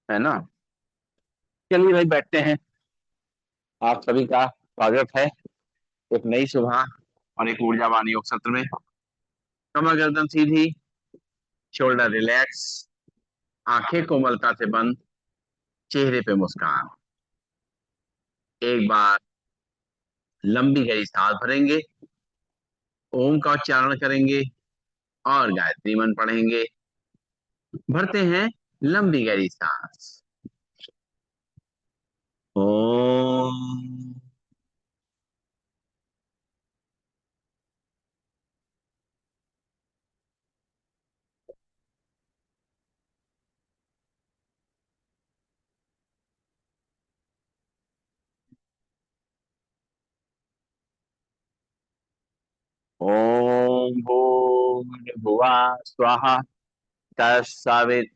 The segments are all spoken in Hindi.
है ना। चलिए भाई बैठते हैं। आप सभी का स्वागत है एक नई सुबह और एक ऊर्जावान योग सत्र में। कमर गर्दन सीधी, शोल्डर रिलैक्स, आंखें कोमलता से बंद, चेहरे पे मुस्कान। एक बार लंबी गहरी सांस भरेंगे, ओम का उच्चारण करेंगे और गायत्री मंत्र पढ़ेंगे। भरते हैं लंबी गहरी सांस। ओम। ओम भूर्भुवः स्वः तत्सवितुर्वरेण्यं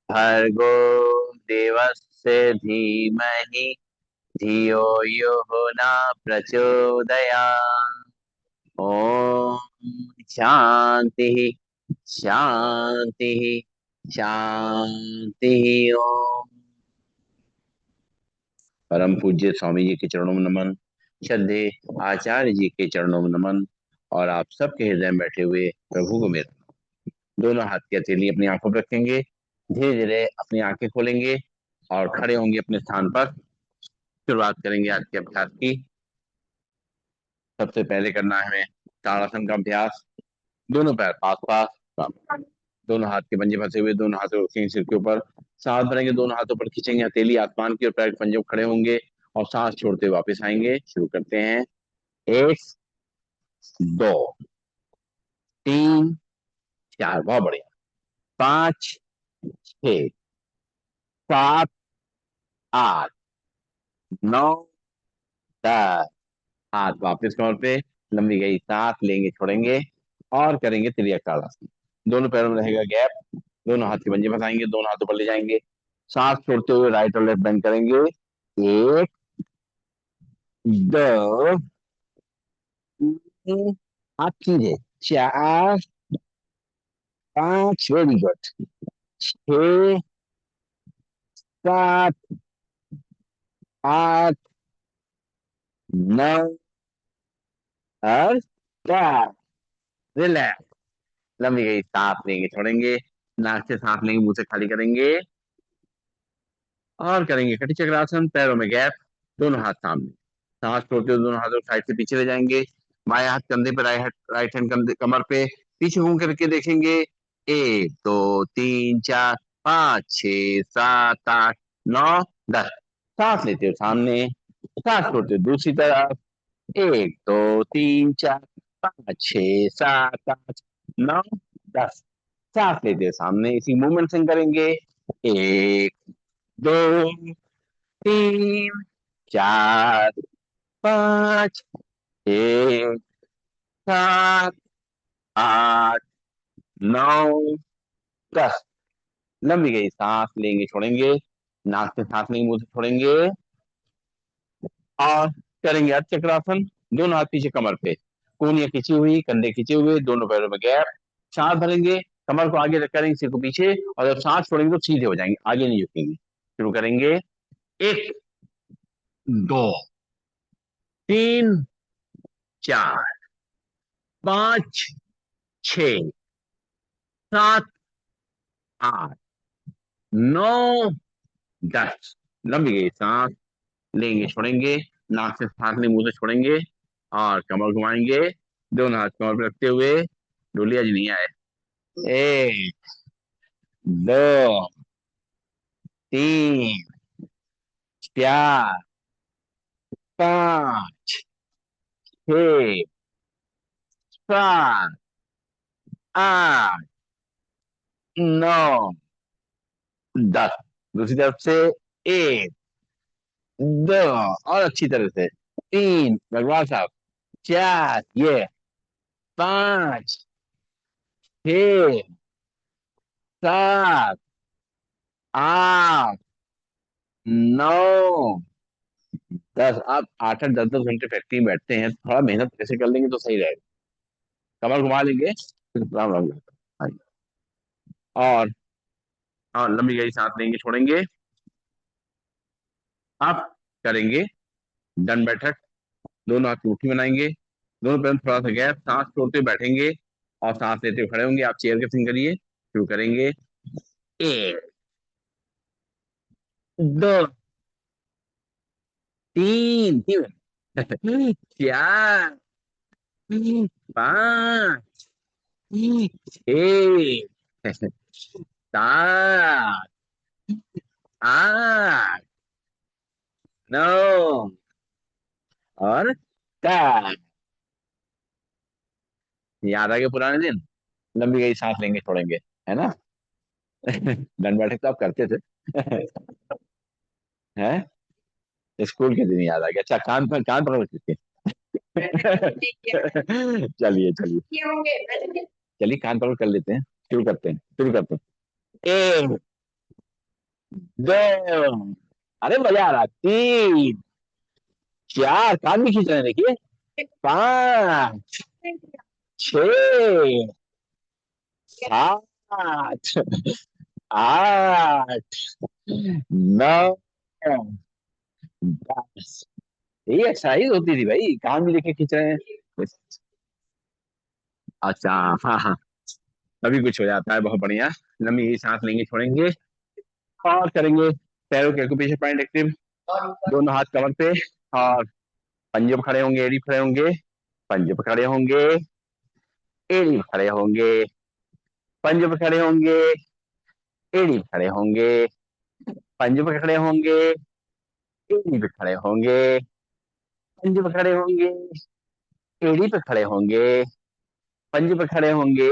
भर्गो देवस्य धीमहि धियो यो न प्रचोदयात्। ओम शांति शांति शांति। ओम। परम पूज्य स्वामी जी के चरणों में नमन, श्रद्धे आचार्य जी के चरणों में नमन, और आप सबके हृदय में बैठे हुए प्रभु को मेरा। दोनों हाथ की हथेली अपनी आंखों पर रखेंगे, धीरे धीरे अपनी आंखें खोलेंगे और खड़े होंगे अपने स्थान पर। शुरुआत करेंगे आज के अभ्यास की। सबसे पहले करना है हमें ताड़ासन का अभ्यास। दोनों पैर पास पास, दोनों हाथ के पंजे फंसे हुए, दोनों हाथों रखेंगे सिर के ऊपर। सांस भरेंगे, दोनों हाथों पर खींचेंगे हथेली आसमान की और पैर के पंजे खड़े होंगे और सांस छोड़ते हुए वापस आएंगे। शुरू करते हैं। एक, दो, तीन, चार, बहुत बढ़िया, पांच, छह, सात, आठ, नौ, दस। हाथ वापस कमर पे, लंबी गई सांस लेंगे, छोड़ेंगे और करेंगे त्रियक ताड़ासन। दोनों पैरों में रहेगा गैप, दोनों हाथ के पंजे फंसाएंगे, दोनों हाथों पर ले जाएंगे, सांस छोड़ते हुए राइट और लेफ्ट बेंड करेंगे। एक, दो, तीन, हाथ सीधे, चार, पांच, वेरी गुड, छह, सात, आठ, नौ और 10। रिलैक्स। लंबी गई सांस लेंगे, छोड़ेंगे, नाक से सांस लेंगे, मुंह से खाली करेंगे और करेंगे कटी चक्रासन। पैरों में गैप, दोनों हाथ सामने, सांस छोड़ते हुए दोनों हाथों साइड से पीछे ले जाएंगे। बाएं हाथ कंधे पे, राइट हैंड कंधे कमर पे, पीछे घूम करके देखेंगे। एक, दो, तीन, चार, पाँच, छह, सात, आठ, नौ, 10। सांस लेते हुए सामने, सांस छोड़ते हुए दूसरी तरफ। एक, दो, तीन, चार, पाँच, छह, सात, आठ, नौ, 10। सांस लेते हुए सामने, इसी मूवमेंट से करेंगे। एक, दो, तीन, चार, पाँच, छह, सात, आठ, नौ, 10। लंबी गई सांस लेंगे, छोड़ेंगे, नाक से सांस लेंगे, मुंह से छोड़ेंगे और करेंगे अर्ध चक्रासन। दोनों हाथ पीछे कमर पे, कोहनियां खींची हुई, कंधे खींचे हुए, दोनों पैरों में गैप। सांस भरेंगे, कमर को आगे करेंगे, सिर को पीछे, और जब सांस छोड़ेंगे तो सीधे हो जाएंगे, आगे नहीं झुकेंगे। शुरू करेंगे। एक, दो, तीन, चार, पाँच, छ, सात, आठ, नौ, 10। लंबी गई सांस लेंगे, छोड़ेंगे, नाक से सांस लेंगे, मुंह से छोड़ेंगे और कमर घुमाएंगे, दोनों हाथ कमर पर रखते हुए। डोलिया जी नहीं आए। एक, दो, तीन, चार, पाँच, छह, सात, आठ, नौ, 10। दूसरी तरफ से। एक, दो, और अच्छी तरह से, तीन, भगवान साहब, चार, ये, पांच, छह, सात, आठ, नौ, 10। आप 8 8 10 10 घंटे फैक्ट्री में बैठते हैं, थोड़ा मेहनत कैसे कर लेंगे तो सही रहेगा। कमर घुमा लेंगे, फिर राम राम। हाँ। और और लंबी गहरी सांस लेंगे, छोड़ेंगे। आप करेंगे दंड बैठक। दोनों हाथ की मुट्ठी बनाएंगे, दोनों पैर में थोड़ा सा गैप, सांस छोड़ते हुए बैठेंगे और सांस लेते हुए खड़े होंगे। आप चेयर के सिंग करिए, शुरू करेंगे। एक, दो, तीन, चार, पाँच, छः, सात, आठ, नौ और 10। याद आ गए पुराने दिन? लंबी गई सांस लेंगे, छोड़ेंगे, है ना? दंड बैठक तो आप करते थे। हैं? स्कूल के दिन याद आ गया। अच्छा, कान पकड़ के। चलिए चलिए चलिए, कान पकड़ कर लेते हैं। शुरू करते हैं, शुरू करते हैं। एक, दो, अरे मजा आ रहा, तीन, चार, कान भी खींच रहे हैं, देखिए। पाँच, छ, सात, आठ, नौ, 10। ये एक्सरसाइज होती थी भाई, कान भी लेके खींच रहे हैं। अच्छा, हाँ हाँ, तभी कुछ हो जाता है। बहुत बढ़िया। लंबी सांस लेंगे, छोड़ेंगे और करेंगे पैरों के एक्यूप्रेशर पॉइंट एक्टिव। दोनों हाथ कमर पे और पंजे पे खड़े होंगे, एड़ी पे खड़े होंगे, पंजे पे खड़े होंगे, एड़ी पे खड़े होंगे, पंजे पे खड़े होंगे, एड़ी पे खड़े होंगे, पंजे पे खड़े होंगे, एड़ी पे खड़े होंगे, पंजे पे खड़े होंगे, एड़ी पे खड़े होंगे, पंजे पे खड़े होंगे,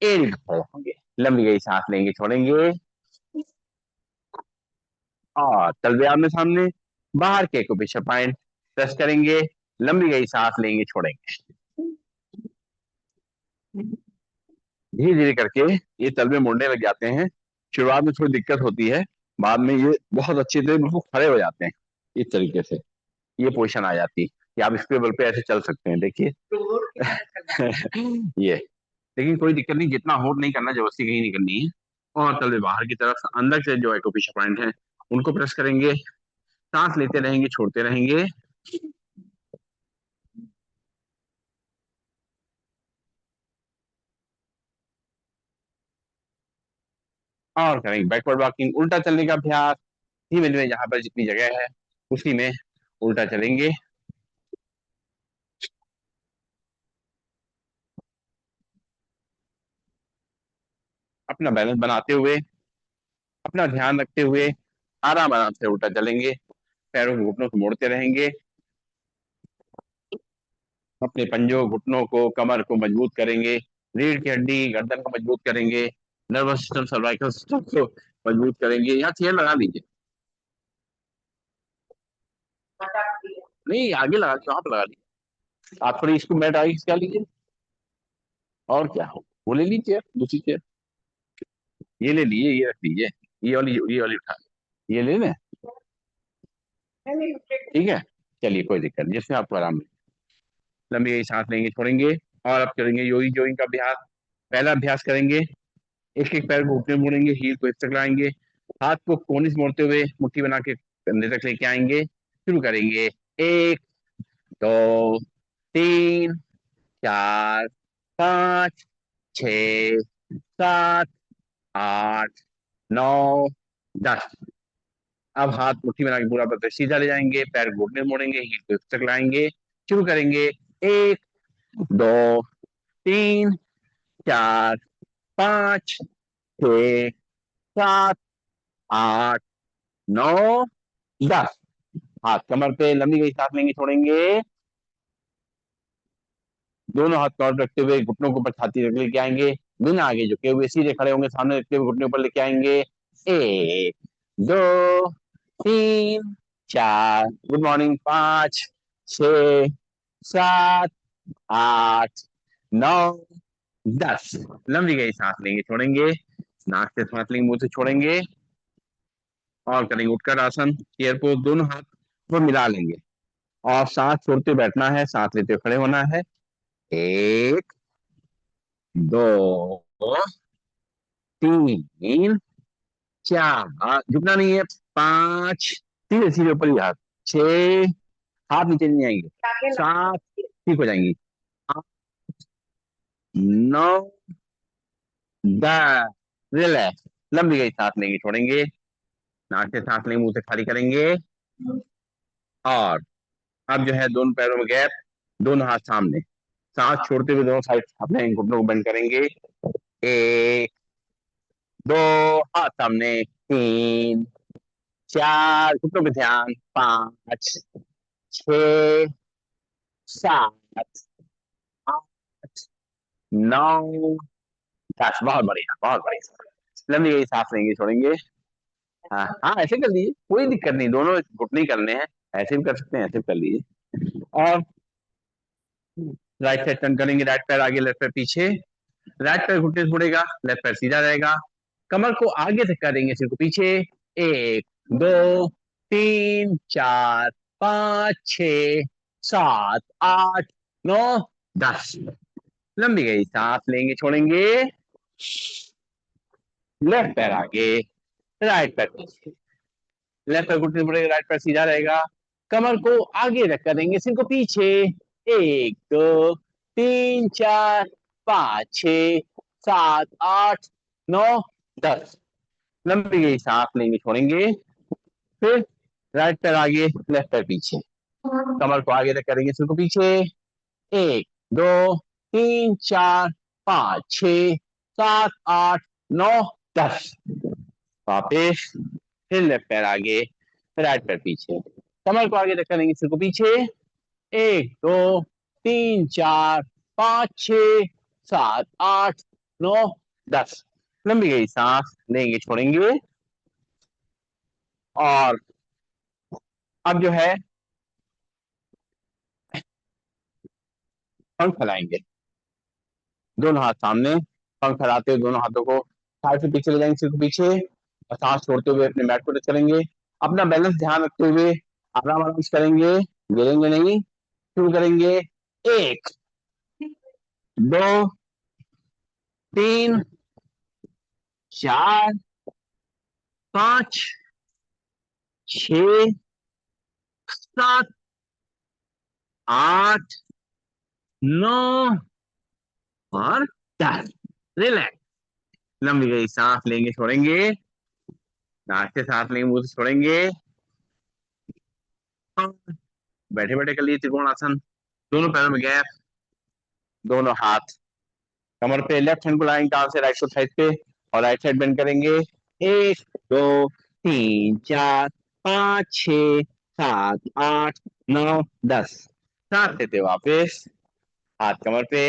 एड़ी पे खड़े होंगे। लंबी गई सांस लेंगे, छोड़ेंगे और तलवे आमने सामने, बाहर के एक्यूप्रेशर पॉइंट प्रेस करेंगे। लंबी गई सांस लेंगे, छोड़ेंगे। धीरे धीरे करके ये तलवे मुड़ने लग जाते हैं। शुरुआत में थोड़ी दिक्कत होती है, बाद में ये बहुत अच्छे से बिल्कुल खड़े हो जाते हैं। इस तरीके से ये पोजीशन आ जाती है कि आप इसके बल पे ऐसे चल सकते हैं, देखिए। ये, लेकिन कोई दिक्कत नहीं, जितना होल्ड नहीं करना, जबरदस्ती कहीं नहीं करनी है। और तलवे बाहर की तरफ, अंदर से जो एक्यूप्रेशर पॉइंट है उनको प्रेस करेंगे। सांस लेते रहेंगे, छोड़ते रहेंगे और करेंगे बैकवर्ड वॉकिंग, उल्टा चलने का अभ्यास। धीमे धीमे जहां पर जितनी जगह है उसी में उल्टा चलेंगे। अपना बैलेंस बनाते हुए, अपना ध्यान रखते हुए आराम आराम से उल्टा चलेंगे। पैरों के घुटनों को मोड़ते रहेंगे। अपने पंजों, घुटनों को, कमर को मजबूत करेंगे। रीढ़ की हड्डी, गर्दन को मजबूत करेंगे। नर्वस सिस्टम, सर्वाइकल सिस्टम को मजबूत करेंगे। यहाँ चेयर लगा लीजिए। नहीं, आगे लगा लीजिए, वहां पर लगा लीजिए। आप थोड़ी इसको बैठ आगे खिसका लीजिए। और क्या हो, वो ले लीजिए दूसरी चेयर। ये ले लीजिए, ये रख लीजिए। ये वाली उठा लीजिए। ये ले लें? ठीक है, चलिए, कोई दिक्कत नहीं, जिसमें आपको आराम मिले। लंबी गई सांस लेंगे, छोड़ेंगे और अब करेंगे योगी जोइंग का अभ्यास। पहला अभ्यास करेंगे, एक एक पैर को घुटने मोड़ेंगे, हील को इस तक लाएंगे, हाथ को कोनिस मोड़ते हुए मुट्ठी बना के कंधे तक लेके आएंगे। शुरू करेंगे। एक, दो, तीन, चार, पाँच, छ, सात, आठ, नौ, 10। अब हाथ मुट्ठी बना के पूरा पत्र सीधा ले जाएंगे, पैर घुटने मोड़ेंगे, हील को इस तक लाएंगे। शुरू करेंगे। एक, दो, तीन, चार, पाँच, छ, सात, आठ, नौ, 10। हाथ कमर पे, लंबी गई सांस लेंगे, छोड़ेंगे। दोनों हाथ कमर पे रखते हुए घुटनों को ऊपर छाती रख लेके आएंगे। बिना आगे झुके हुए सीधे खड़े होंगे, सामने रखते हुए घुटने ऊपर लेके आएंगे। एक, दो, तीन, चार, गुड मॉर्निंग, पाँच, छ, सात, आठ, नौ, 10। लंबी गई सांस लेंगे, छोड़ेंगे। नाक से सांस लेंगे, मुंह से छोड़ेंगे और करेंगे उठकर आसन। चेयर को दोनों हाथ को मिला लेंगे और सांस छोड़ते बैठना है, सांस लेते खड़े होना है। एक, दो, तीन, 4, झुकना नहीं है। 5, सीधे सीधे ऊपर ही हाथ। 6, हाथ नीचे नहीं आएंगे। 7, ठीक हो जाएंगी। 8, 9, 10, रिलैक्स। लंबी गई सांस लेंगे, छोड़ेंगे। नाक से सांस लेंगे, मुंह से खाली करेंगे। और अब जो है दोनों पैरों में गैप, दोनों हाथ सामने, सांस छोड़ते हुए दोनों साइड अपने घुटनों को बेंड करेंगे। 1, 2, हाथ सामने। 3, 4, घुटनों पे ध्यान। 5, 6, 7, 8, 9, 10। बहुत बढ़िया, बहुत बढ़िया। लंबी गई सांस लेंगे, छोड़ेंगे। हाँ हाँ, ऐसे कर लीजिए, कोई दिक्कत नहीं, दोनों घुटने ही करने हैं। ऐसे भी कर सकते हैं, ऐसे भी कर लीजिए। और राइट साइड टर्न करेंगे, राइट पैर आगे, लेफ्ट पैर पीछे। राइट पैर घुटने से मुड़ेगा, लेफ्ट पैर सीधा रहेगा। कमर को आगे तक करेंगे, सिर को पीछे। 1, 2, 3, 4, 5, 6, 7, 8, 9, 10। लंबी गई सांस लेंगे, छोड़ेंगे। लेफ्ट पैर आगे, राइट पैर पीछे। लेफ्ट पैर घुटने से मुड़ेगा, राइट पैर सीधा रहेगा। कमर को आगे रख करेंगे, सिर को पीछे। 1, 2, 3, 4, 5, 6, 7, 8, 9, 10। लंबी गई सांस लेंगे, छोड़ेंगे। फिर राइट पैर आगे, लेफ्ट पैर पीछे। कमर को आगे तक करेंगे, सिर को पीछे। 1, 2, 3, 4, 5, 6, 7, 8, 9, 10। वापिस। फिर लेफ्ट पैर आगे, राइट पैर पीछे। कमर को आगे तक करेंगे, सिर को पीछे। 1, 2, 3, 4, 5, 6, 7, 8, 9, 10। लंबी गई सांस लेंगे, छोड़ेंगे। और अब जो है पंख फैलाएंगे, दोनों हाथ सामने। पंख फैलाते हुए दोनों हाथों को साइड से पीछे ले जाएंगे, सिर को पीछे। और सांस छोड़ते हुए अपने बैक को टच करेंगे। अपना बैलेंस ध्यान रखते हुए आराम आराम से करेंगे, गिरेंगे नहीं। शुरू करेंगे। 1, 2, 3, 4, 5, 6, 7, 8, 9 और 10। रिलैक्स। लंबी गई सांस लेंगे, छोड़ेंगे। नाक से सांस लेंगे, मुंह से छोड़ेंगे। बैठे बैठे कर लिए त्रिकोणासन। दोनों पैरों में गैप, दोनों हाथ कमर पे, लेफ्ट हैंड को लाएंगे कान से राइट साइड पे, और राइट साइड बेंड करेंगे। 1, 2, 3, 4, 5, 6, 7, 8, 9, 10। सांस लेते वापस, हाथ कमर पे,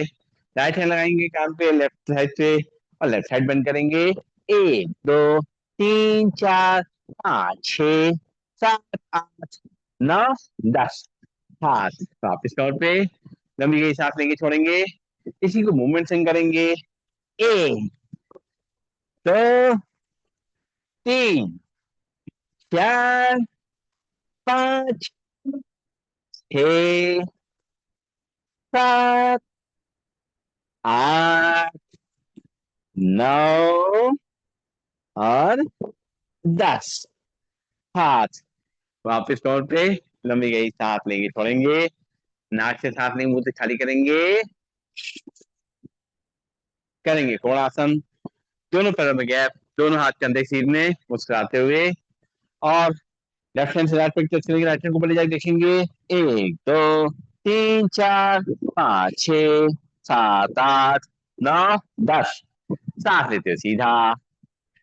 राइट हैंड लगाएंगे कान पे, लेफ्ट साइड पे, और लेफ्ट साइड बेंड करेंगे। 1, 2, 3, 4, 5, 6, 7, 8, 9, 10। हाथ वापस कमर पे, लंबी गई सांस लेंगे, छोड़ेंगे। इसी को मूवमेंट से करेंगे। 1, 2, 3, 4, 5, 6, 7, 8, 9 और 10। हाथ वापस कमर पे, लंबी गई सांस लेंगे, छोड़ेंगे। नाक से सांस लेंगे, मुंह से खाली करेंगे। करेंगे कोणासन, दोनों पैरों में गैप, दोनों हाथ कंधे सीधे, मुस्कुराते हुए। और लेफ्ट हैंड से राइट पे टच करेंगे, राइट हैंड को ऊपर ले जाके देखेंगे। 1, 2, 3, 4, 5, 6, 7, 8, 9, 10। सांस लेते हो सीधा।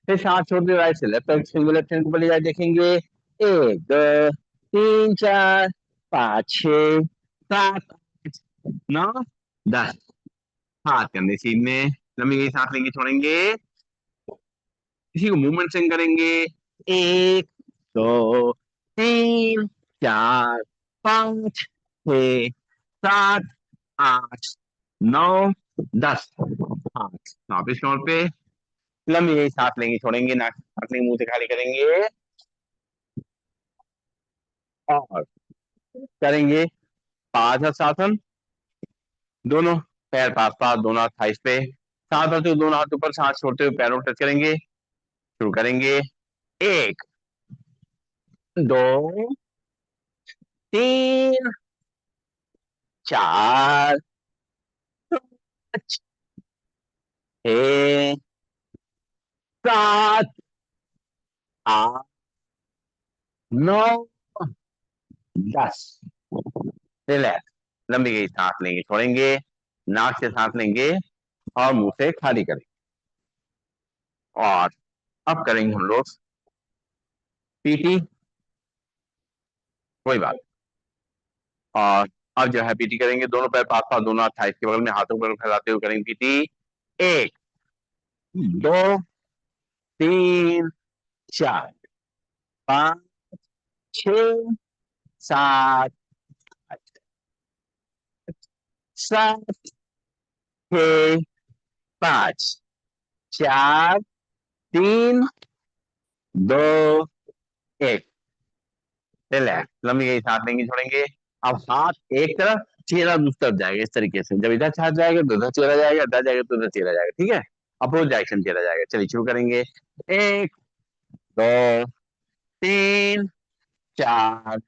फिर सांस छोड़ते हुए राइट से लेफ्ट लेफ्ट हैंड को ऊपर ले जाके देखेंगे। 1, 2, 3, 4, 5, 6, 7, 8, 9, 10। हाथ कंधे सीधे, लंबी गई सांस लेंगे, छोड़ेंगे। इसी को मूवमेंट से करेंगे। 1, 2, 3, 4, 5, 6, 7, 8, 9, 10। हाथ वापिस कमर पे, लंबी गई सांस लेंगे, छोड़ेंगे। नाक सांस लेंगे, मुंह से खाली करेंगे। और करेंगे पादासन, दोनों पैर पास पास, दोनों हाथ थाइस पे। सांस भरते हुए दोनों हाथ ऊपर, सांस छोड़ते हुए पैरों को टच करेंगे। शुरू करेंगे। एक, दो, तीन, चार, पाँच, छः, सात, आठ, नौ, 10। रिलैक्स। लंबी गई सांस लेंगे, छोड़ेंगे, नाक से सांस लेंगे और मुंह से खाली करेंगे। और अब करेंगे हम लोग पीटी। कोई बात। और अब जो है पीटी करेंगे, दोनों पैर पास पास, दोनों हाथ थाइस के बगल में, हाथों को फैलाते हुए करेंगे पीटी। एक, दो, तीन, चार, पाँच, छः, सात, आठ, सात, छः, पाँच, चार, तीन, दो, एक। रिलैक्स। लंबी गई सांस लेंगे, छोड़ेंगे। अब हाथ एक तरफ, चेहरा दूसरी तरफ जाएगा, इस तरीके से। जब इधर हाथ जाएगा तो उधर चेहरा जाएगा, इधर जाएगा तो उधर चेहरा जाएगा, ठीक है। अपोज डायरेक्शन चेहरा जाएगा। चलिए शुरू करेंगे। एक, दो, तीन, चार,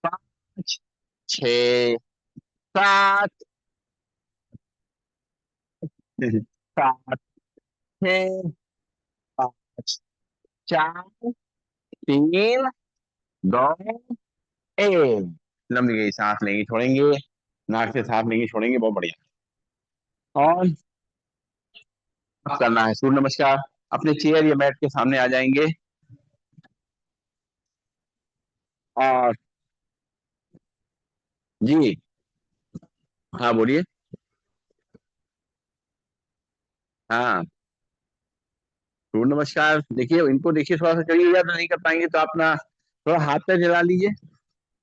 पाँच, छ, सात, सात, छः, पाँच, चार, तीन, दो, एक। लंबी गई सांस लेंगे, छोड़ेंगे। नाक से सांस लेंगे, छोड़ेंगे। बहुत बढ़िया। और करना है सूर्य नमस्कार। अपने चेयर या मैट के सामने आ जाएंगे। और जी, हाँ बोलिए। हाँ, सूर्य नमस्कार देखिए, इनको देखिए, थोड़ा सा करिए, या तो नहीं कर पाएंगे तो अपना थोड़ा हाथ पे जला लीजिए।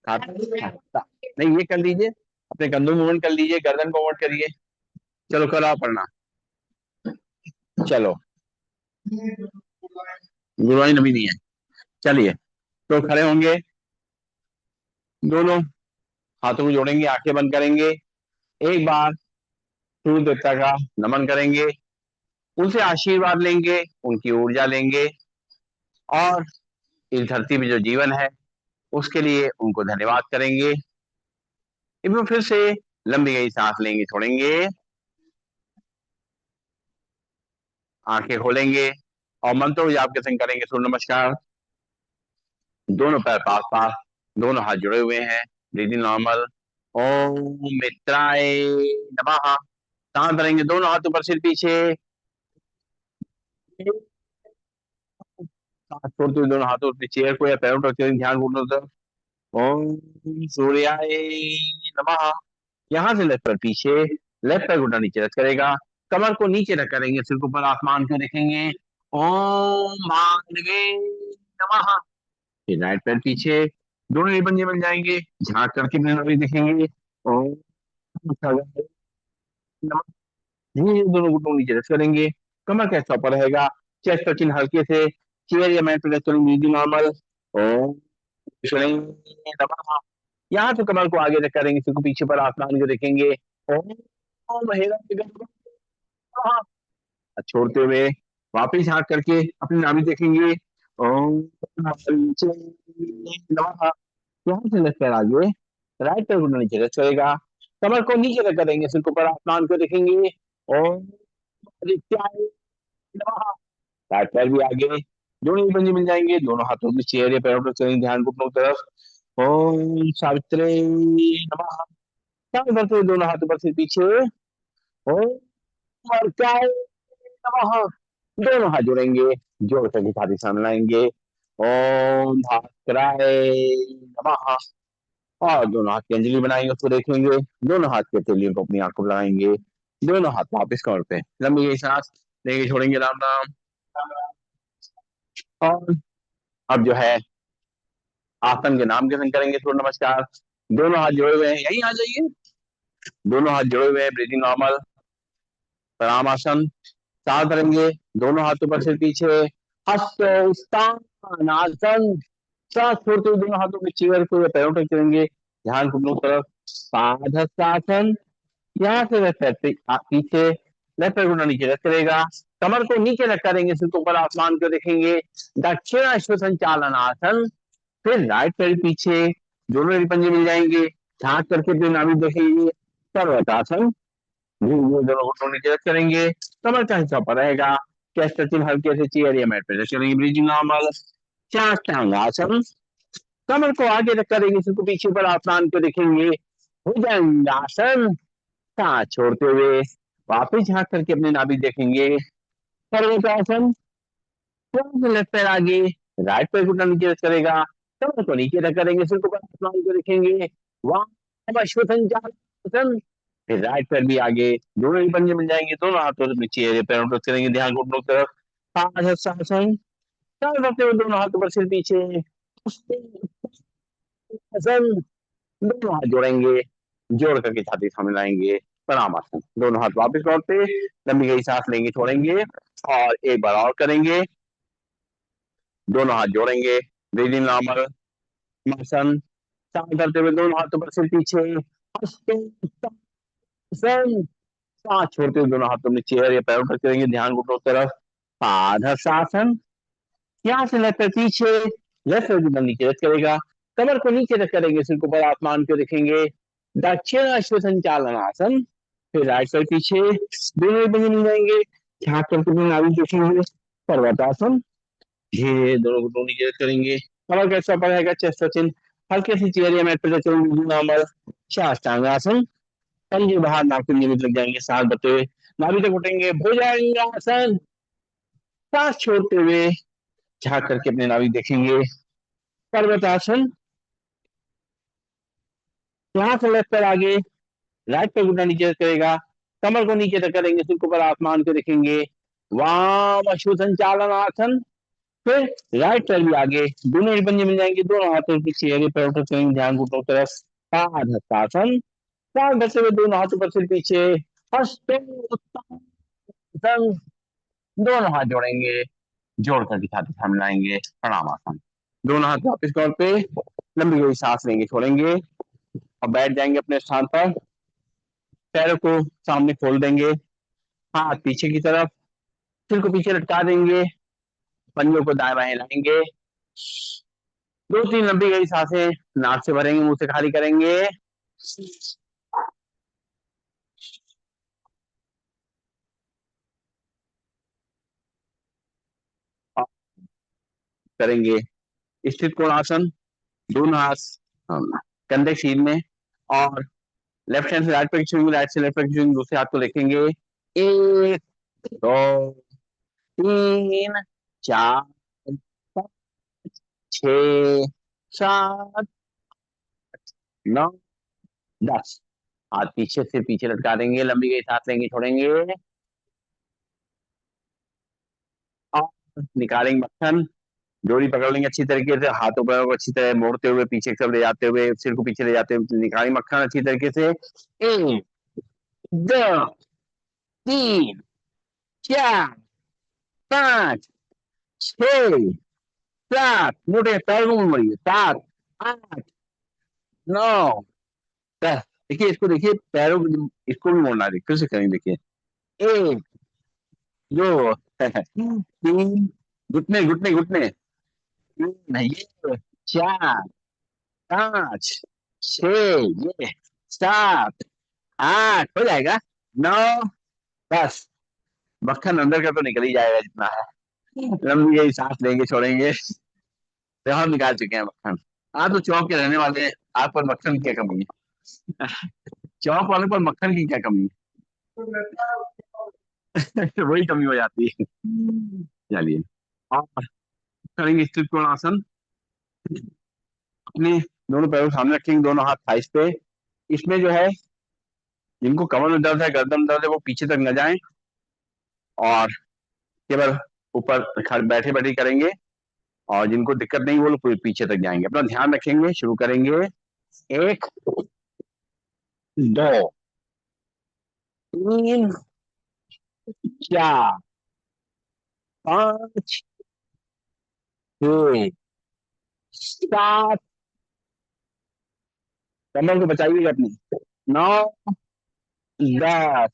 हाथ नहीं, ये कर लीजिए। अपने कंधों मूवमेंट कर लीजिए, गर्दन को मूवमेंट करिए। चलो करो आप पढ़ना। चलो, गुरुवाइन अभी नहीं है। चलिए, तो खड़े होंगे, दोनों हाथों को जोड़ेंगे, आंखें बंद करेंगे। एक बार सूर्य देवता का नमन करेंगे, उनसे आशीर्वाद लेंगे, उनकी ऊर्जा लेंगे। और इस धरती में जो जीवन है उसके लिए उनको धन्यवाद करेंगे। एक बार फिर से लंबी गई सांस लेंगे, छोड़ेंगे, आंखें खोलेंगे और मंत्र जाप के संग करेंगे सूर्य नमस्कार। दोनों पैर पास पास, दोनों हाथ जुड़े हुए हैं। Breathing normal. ओम मित्राय नमः। सांस भरेंगे, दोनों हाथ ऊपर, सिर पीछे। सांस छोड़ते हुए दोनों हाथों से चेयर को या पैरों पर रखें, ध्यान घुटनों तरफ। ओम सूर्याय नमः। यहाँ से लेफ्ट पैर पीछे, लेफ्ट पैर घुटना नीचे रख करेगा। कमर को नीचे रख करेंगे, सिर को ऊपर आसमान को देखेंगे। ओम भार्गवे नमः। फिर राइट पैर पीछे, दोनों ही पंजे बन जाएंगे, झांक करके भी दिखेंगे। ओम खगड़ाय नमः। धीरे दोनों घुटनों को नीचे रख करेंगे, कमर कैसा ऊपर रहेगा, चेस्ट का चिन्ह हल्के से, चेयर या मैट पर रख करेंगे नॉर्मल। ओम विष्णु नमः। यहाँ से कमर को आगे रख करेंगे, सिर को पीछे पर आसमान को देखेंगे। ओम छोड़ते हुए वापिस झांक करके अपनी नाभि देखेंगे। ओम नमः। यहाँ से लेफ्ट पैर आगे, राइट पैर को नीचे रख करेगा, कमर को नीचे रख करेंगे, सिर को ऊपर आसमान को देखेंगे। ओम आदित्याय नमः। राइट पैर भी आगे, दोनों ही पंजे मिल जाएंगे, दोनों हाथों में चेहरे या पैरों पर करेंगे, ध्यान घुटनों की तरफ। ओम सावित्रे नमः। सांस भरते हुए दोनों हाथों पर, सिर पीछे। ओम अर्काय नमः। दोनों हाथ जोड़ेंगे, जोड़ करके छाती सामने लाएंगे। ओम भास्कराय नमः। और दोनों हाथ की अंजलि बनाएंगे, उसको देखेंगे। दोनों हाथ के हथेलियों को अपनी आंखों पर लगाएंगे, दोनों हाथ वापिस कमर पे। लंबी गई सांस लेंगे, छोड़ेंगे, राम राम। और अब जो है आसन के नाम के संग करेंगे सूर्य नमस्कार। दोनों हाथ जोड़े हुए हैं, यहीं आ जाइए। दोनों हाथ जोड़े हुए हैं, ब्रीदिंग नॉर्मल, प्रणाम आसन। सांस भरेंगे, दोनों हाथों पर, सिर पीछे। हस्त उत्थान आसन। सांस छोड़ते हुए दोनों हाथों के चेयर को या पैरों तक करेंगे, ध्यान घुटनों की तरफ। पादहस्तासन। यहाँ से लेफ्ट पैर पीछे, लेफ्ट पैर घुटना नीचे रख करेगा, कमर को नीचे रख करेंगे, सिर को ऊपर आसमान को देखेंगे। दक्षिण संचालन आसन। फिर राइट पैर पीछे, दोनों पंजे मिल जाएंगे, झांक करके फिर नाभि देखेंगे। पर्वतासन। ये दोनों घुटनों नीचे रख करेंगे, कमर का हिस्सा पर रहेगा। चेस्ट टचिंग हल्के से चेयर या मैट पे रख करेंगे, ब्रीजिंग नॉर्मल। साष्टांग आसन। कमर को आगे रख करेंगे, सिर को पीछे पर आसमान को देखेंगे। भुजंगासन। सांस छोड़ते हुए वापस झांक करके अपने नाभि देखेंगे। पर्वतासन। लेफ्ट पैर आगे, राइट पैर घुटना नीचे रख करेगा, कमर को नीचे रख करेंगे, सिर को आसमान को देखेंगे। वहां संचालन। फिर राइट पैर भी आगे, दोनों ही पंजे मिल जाएंगे, दोनों हाथों से नीचे पैरों पर करेंगे, ध्यान घुटनों की तरफ। आसन। चार रखते हुए दोनों हाथों पर सिर पीछे। आसन। दोनों हाथ जोड़ेंगे, जोड़ करके छाती सामने लाएंगे। प्रणाम आसन। दोनों हाथ वापस लौटते, लंबी गई सांस लेंगे, छोड़ेंगे, और एक बार और करेंगे। दोनों हाथ जोड़ेंगे, ब्रीदिंग नॉर्मल। आसन। सांस करते हुए दोनों हाथों पर सिर पीछे। आसन। सांस छोड़ते हुए दोनों हाथों में चेयर या पैरों पर करेंगे, ध्यान घुटनों की तरफ। पादहस्तासन। यहाँ से लेफ्ट पैर पीछे, लेफ्ट पैर की नीचे रख करेगा, कमर को नीचे रख करेंगे, सिर को ऊपर आसमान को देखेंगे। दक्षिण संचालन आसन। फिर राइट पैर पीछे, दोनों ही भुजा मिल जाएंगे, झांक करके अपनी नाभि देखेंगे। पर्वतासन। धीरे दोनों घुटनों नीचे रख करेंगे, कमर का हिस्सा ऊपर रहेगा, चेस्ट टचिंग हल्के से चेयर या मैट पर चलेंगे, नॉर्मल। साष्टांग आसन। पंजे बाहर, नाक के नीचे लग जाएंगे, सांस भरते हुए नाभि तक उठेंगे। भुजंगासन। सांस छोड़ते हुए झांक करके अपने नाभि देखेंगे। पर्वतासन। यहाँ से लेफ्ट पैर आगे, राइट पैर घुटना नीचे करेगा, कमर को नीचे तक करेंगे, सिर को ऊपर आसमान को देखेंगे। वाम संचालन आसन। फिर राइट पैर भी आगे, दोनों ही पंजे मिल जाएंगे, दोनों हाथों के चेहरे पैरों पर करेंगे, ध्यान घुटनों की तरफ। पादहस्तासन। सांस भरते हुए दोनों हाथों पर सिर पीछे। हस्तोत्तम। दोनों हाथ जोड़ेंगे, जोड़ करके छाती सामने लाएंगे। प्रणाम आसन। दोनों हाथ वापिस तौर पे, लंबी हुई सांस लेंगे, छोड़ेंगे, और बैठ जाएंगे अपने स्थान पर। पैरों को सामने खोल देंगे, हाथ पीछे की तरफ, सिर को पीछे लटका देंगे, पंजों को दाएं बाएं लाएंगे। दो तीन लंबी गई सांसें नाक से भरेंगे, मुंह से खाली करेंगे, और करेंगे स्थित कोणासन। दोनों हाथ कंधे सीध में, और लेफ्ट हैंड से राइट पैर की स्विंग, राइट से लेफ्ट पैर की स्विंग, दूसरे हाथ को देखेंगे। एक, दो, तीन, चार, पाँच, छः, सात, नौ, 10। हाथ पीछे से पीछे लटका देंगे, लंबी गई सांस लेंगे, छोड़ेंगे, और निकालेंगे मक्खन। डोरी पकड़ लेंगे अच्छी तरीके से, हाथों पैरों को अच्छी तरह मोड़ते हुए, पीछे की तरफ ले जाते हुए, सिर को पीछे ले जाते हुए निकालेंगे मक्खन अच्छी तरीके से। एक, दो, तीन, चार, पाँच, छः, सात, मोटे पैरों को मोड़िए, 7, 8, 9, 10। देखिए इसको, देखिए पैरों को, इसको भी मोड़ना है, फिर से करेंगे, देखिए। एक, दो, तीन, घुटने घुटने घुटने, तीन, ये, चार, पाँच, छः, ये, 7, 8, हो जाएगा, 9, 10। मक्खन अंदर का तो निकल ही जाएगा जितना है। लंबी यही सांस लेंगे, छोड़ेंगे, तो हम निकाल चुके हैं मक्खन। आप तो चौक के रहने वाले हैं, आप पर मक्खन की क्या कमी है? चौक वाले पर मक्खन की क्या कमी है? वही कमी हो जाती है। चलिए, और करेंगे स्थित कोणासन। अपने दोनों पैरों सामने रखेंगे, दोनों हाथ थाइस पे। इसमें जो है, जिनको कमर में दर्द है, गर्दन में दर्द है, वो पीछे तक न जाएं, और केवल ऊपर बैठे बैठे करेंगे, और जिनको दिक्कत नहीं वो लोग पीछे तक जाएंगे। अपना ध्यान रखेंगे, शुरू करेंगे। एक, दो, तीन, चार, पाँच, छः, 7, कमर को बचाइएगा अपनी, 9, 10।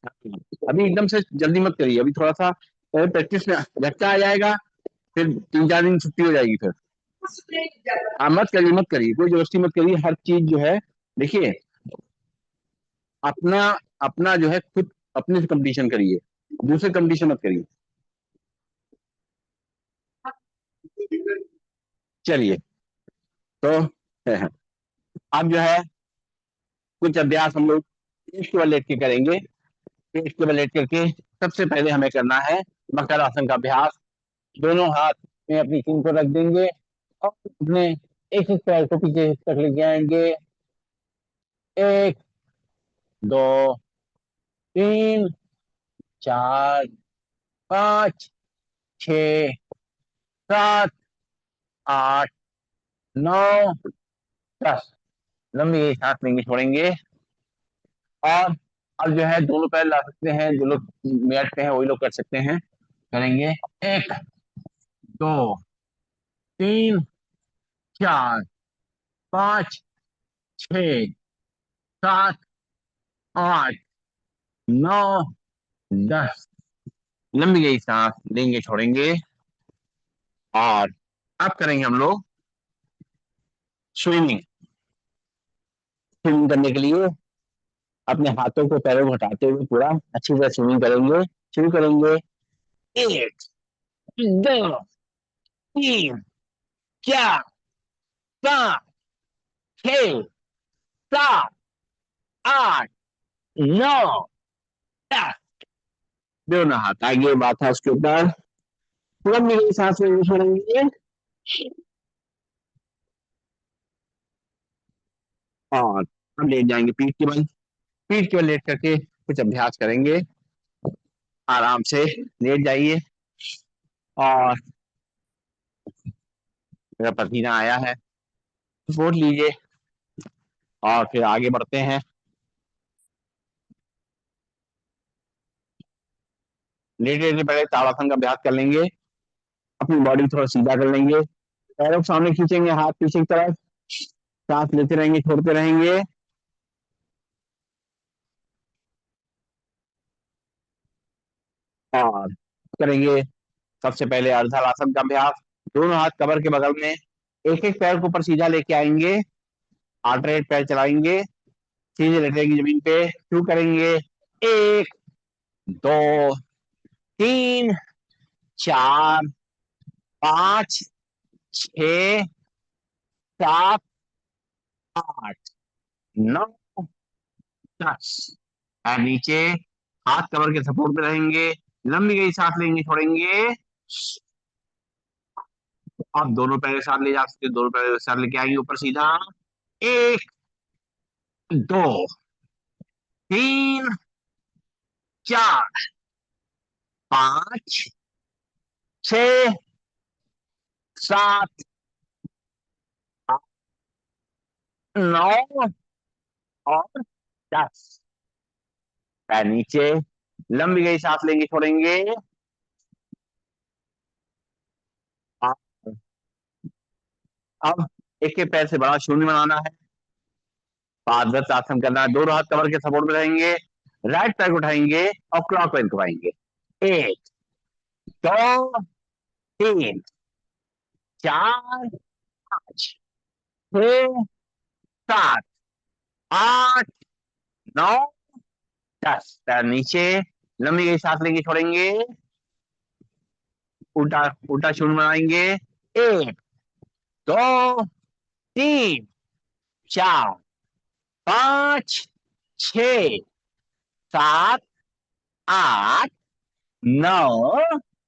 अभी एकदम से जल्दी मत करिए, अभी थोड़ा सा प्रैक्टिस में झटका आ जाएगा, फिर 3-4 दिन छुट्टी हो जाएगी फिर। मत करिए, मत करिए, कोई जबरदस्ती मत करिए, हर चीज जो है देखिए, अपना अपना जो है खुद अपने से कंपटीशन करिए, दूसरे कंपटीशन मत करिए। चलिए, तो अब जो है कुछ अभ्यास हम लोग पेट के बल लेट के करेंगे। पेट के बल लेट करके सबसे पहले हमें करना है मकर आसन का अभ्यास। दोनों हाथ में अपनी सीन को रख देंगे और अपने एक एक पैर को पीछे तक लेके आएंगे। 1, 2, 3, 4, 5, 6, 7, 8, 9, 10। लंबी सांस लेंगे, छोड़ेंगे। और अब जो है दोनों पैर ला सकते हैं, जो लोग मैट पे हैं वही लोग कर सकते हैं, करेंगे। 1, 2, 3, 4, 5, 6, 7, 8, 9, 10। लंबी गई सांस लेंगे, छोड़ेंगे। और अब करेंगे हम लोग स्विमिंग। स्विमिंग करने के लिए अपने हाथों को पैरों को हटाते हुए पूरा अच्छी तरह स्विमिंग करेंगे। शुरू करेंगे। 1, 2, 3, 4, 5, 6, 7, 8, 9, 10। दोनों हाथ आगे, माथा उसके ऊपर, लंबी गई सांस लेंगे, छोड़ेंगे। और हम लेट जाएंगे पीठ के बल। पीठ के बल लेट करके कुछ अभ्यास करेंगे। आराम से लेट जाइए। और मेरा पसीना आया है, सपोर्ट लीजिए और फिर आगे बढ़ते हैं। लेटे लेटे पहले ताड़ासन का अभ्यास कर लेंगे। अपनी बॉडी थोड़ा सीधा कर लेंगे, पैरों को सामने खींचेंगे, हाथ पीछे की तरफ, सांस लेते रहेंगे, छोड़ते रहेंगे। और करेंगे सबसे पहले अर्धलासन का अभ्यास। दोनों हाथ कमर के बगल में, एक एक पैर को ऊपर सीधा लेके आएंगे, अल्टरनेट पैर चलाएंगे, सीधे लेटेंगे जमीन पे। शुरू करेंगे। 1, 2, 3, 4, 5, 6, 7, 8, 9, 10। और नीचे हाथ कमर के सपोर्ट में रहेंगे। लंबी गई सांस लेंगे, छोड़ेंगे। आप दोनों पैर साथ ले जा सकते, दोनों पैर साथ लेके आएंगे ऊपर सीधा। 1, 2, 3, 4, 5, 6, 7, 8, 9 और 10। पैर नीचे, लंबी गई सांस लेंगे, छोड़ेंगे। और अब एक एक पैर से बड़ा शून्य बनाना है, पादवृत आसन करना है। दोनों हाथ कमर के सपोर्ट में रहेंगे, राइट पैर उठाएंगे और क्लॉक वाइज घुमाएंगे। 1, 2, 3, 4, 5, 6, 7, 8, 9, 10। पैर नीचे, लंबी गई सांस लेंगे, छोड़ेंगे। उल्टा उल्टा शून्य बनाएंगे। 1, 2, 3, 4, 5, 6, 7, 8, 9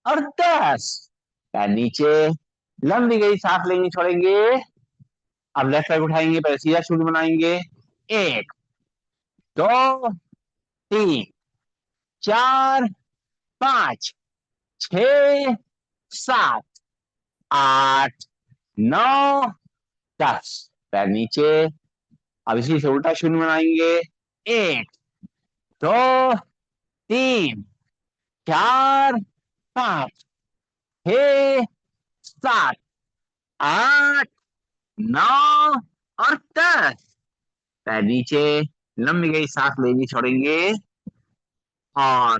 और 10। पैर नीचे, लंबी गई सांस लेंगे, छोड़ेंगे। अब लेफ्ट पैर उठाएंगे, पैर सीधा शून्य बनाएंगे। 1, 2, 3, 4, 5, 6, 7, 8, 9, 10। पैर नीचे, अब इसी से उल्टा शून्य बनाएंगे। 1, 2, 3, 4, 5, 6, 7, 8, 9 और 10। पैर नीचे, लंबी गई सांस लेंगे, छोड़ेंगे। और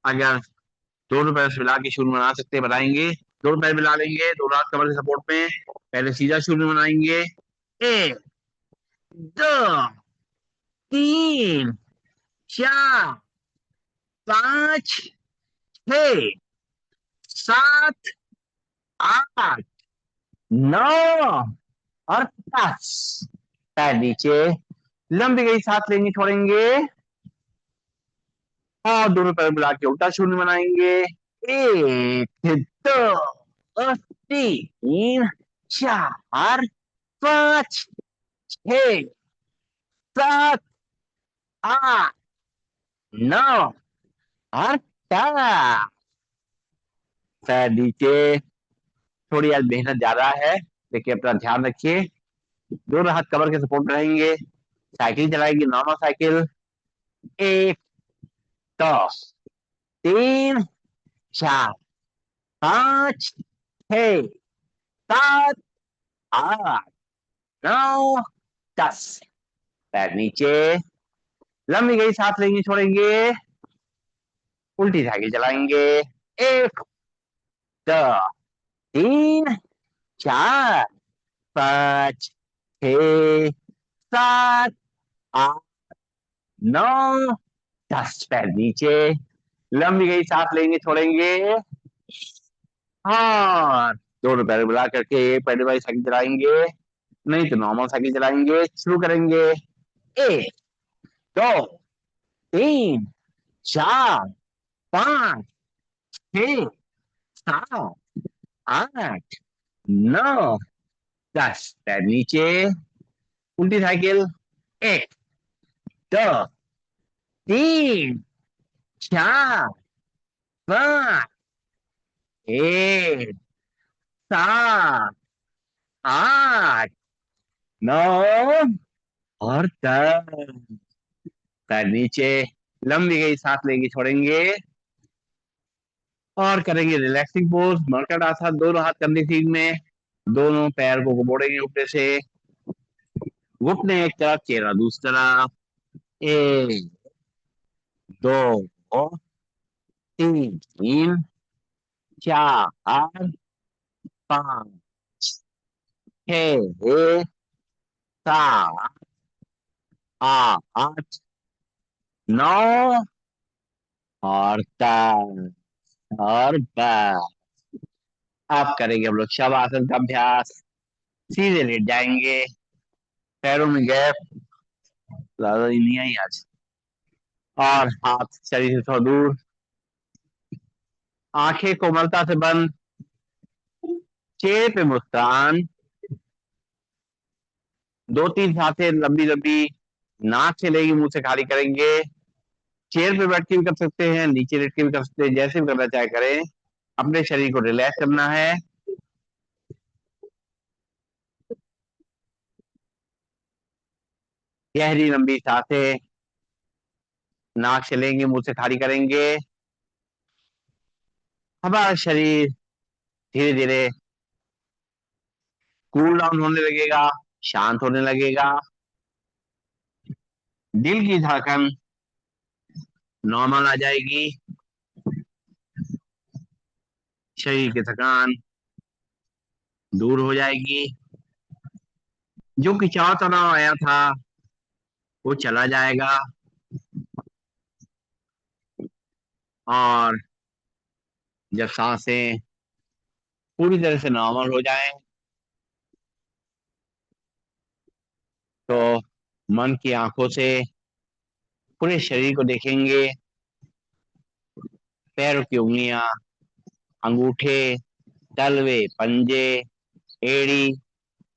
अगर दोनों पैर से मिला के शून्य बना सकते हैं, बनाएंगे। दोनों पैर मिला लेंगे, दोनों हाथ कमर के सपोर्ट में। पहले सीधा शून्य बनाएंगे। एक, दो, तीन, चार, पांच, छह, सात, आठ, नौ और 10। पैर नीचे, लंबी गई सांस लेंगे, छोड़ेंगे। और दोनों पैर मिला के उल्टा शून्य बनाएंगे। एक, दो, तीन, चार, पांच, छह, सात, आठ, नौ और 10। पैर नीचे। थोड़ी आज मेहनत ज्यादा है, लेकिन अपना ध्यान रखिए। दोनों हाथ कमर के सपोर्ट में रहेंगे। साइकिल चलाएंगे, नॉर्मल साइकिल। एक, दो, तीन, चार, पांच, छह, सात, आठ, नौ, 10। पैर नीचे, लंबी गई सांस लेंगे, छोड़ेंगे। उल्टी साइकिल चलाएंगे। एक, दो, तीन, चार, पांच, छह, सात, आठ, नौ, 10। पैर नीचे, लंबी गई सांस लेंगे, छोड़ेंगे। और दोनों पैर मिला करके पहले वाली साइकिल चलाएंगे, नहीं तो नॉर्मल साइकिल चलाएंगे। शुरू करेंगे। एक, दो, तीन, चार, पांच, छह, सात, आठ, नौ, 10। पैर नीचे, उल्टी साइकिल। एक, दो, तीन, चार, पांच, छह, सात, आठ, नौ और 10। पैर नीचे, लंबी गई सांस लेंगे, छोड़ेंगे। और करेंगे रिलैक्सिंग पोज, मर्कट आसन। दोनों हाथ कंधे सीध में, दोनों पैर को मोड़ेंगे घुटने से। घुटने एक तरफ, चेहरा दूसरी तरफ। एक, दो, तीन, चार, पांच, छह, सात, आठ, नौ और 10 और 10। अब करेंगे हम लोग शवासन का अभ्यास। सीधे लेट जाएंगे, पैरों में गैप ज्यादा ही नहीं आई आज। और हाथ शरीर से थोड़ा दूर, आंखें कोमलता से बंद, चेहरे पे मुस्कान। दो तीन सांसें लंबी लंबी नाक से लेगी, मुंह से खाली करेंगे। चेयर पे बैठ के भी कर सकते हैं, नीचे लेट के भी कर सकते हैं, जैसे भी करना चाहे करें। अपने शरीर को रिलैक्स करना है। गहरी लंबी सांसें नाक से लेंगे, मुंह से खाली करेंगे। हमारा शरीर धीरे धीरे कूल डाउन होने लगेगा, शांत होने लगेगा। दिल की धड़कन नॉर्मल आ जाएगी। शरीर की थकान दूर हो जाएगी। जो खिंचाव तनाव आया था वो चला जाएगा। और जब सांसें पूरी तरह से नॉर्मल हो जाएं, तो मन की आंखों से पूरे शरीर को देखेंगे। पैरों की उंगलियां, अंगूठे, तलवे, पंजे, एड़ी,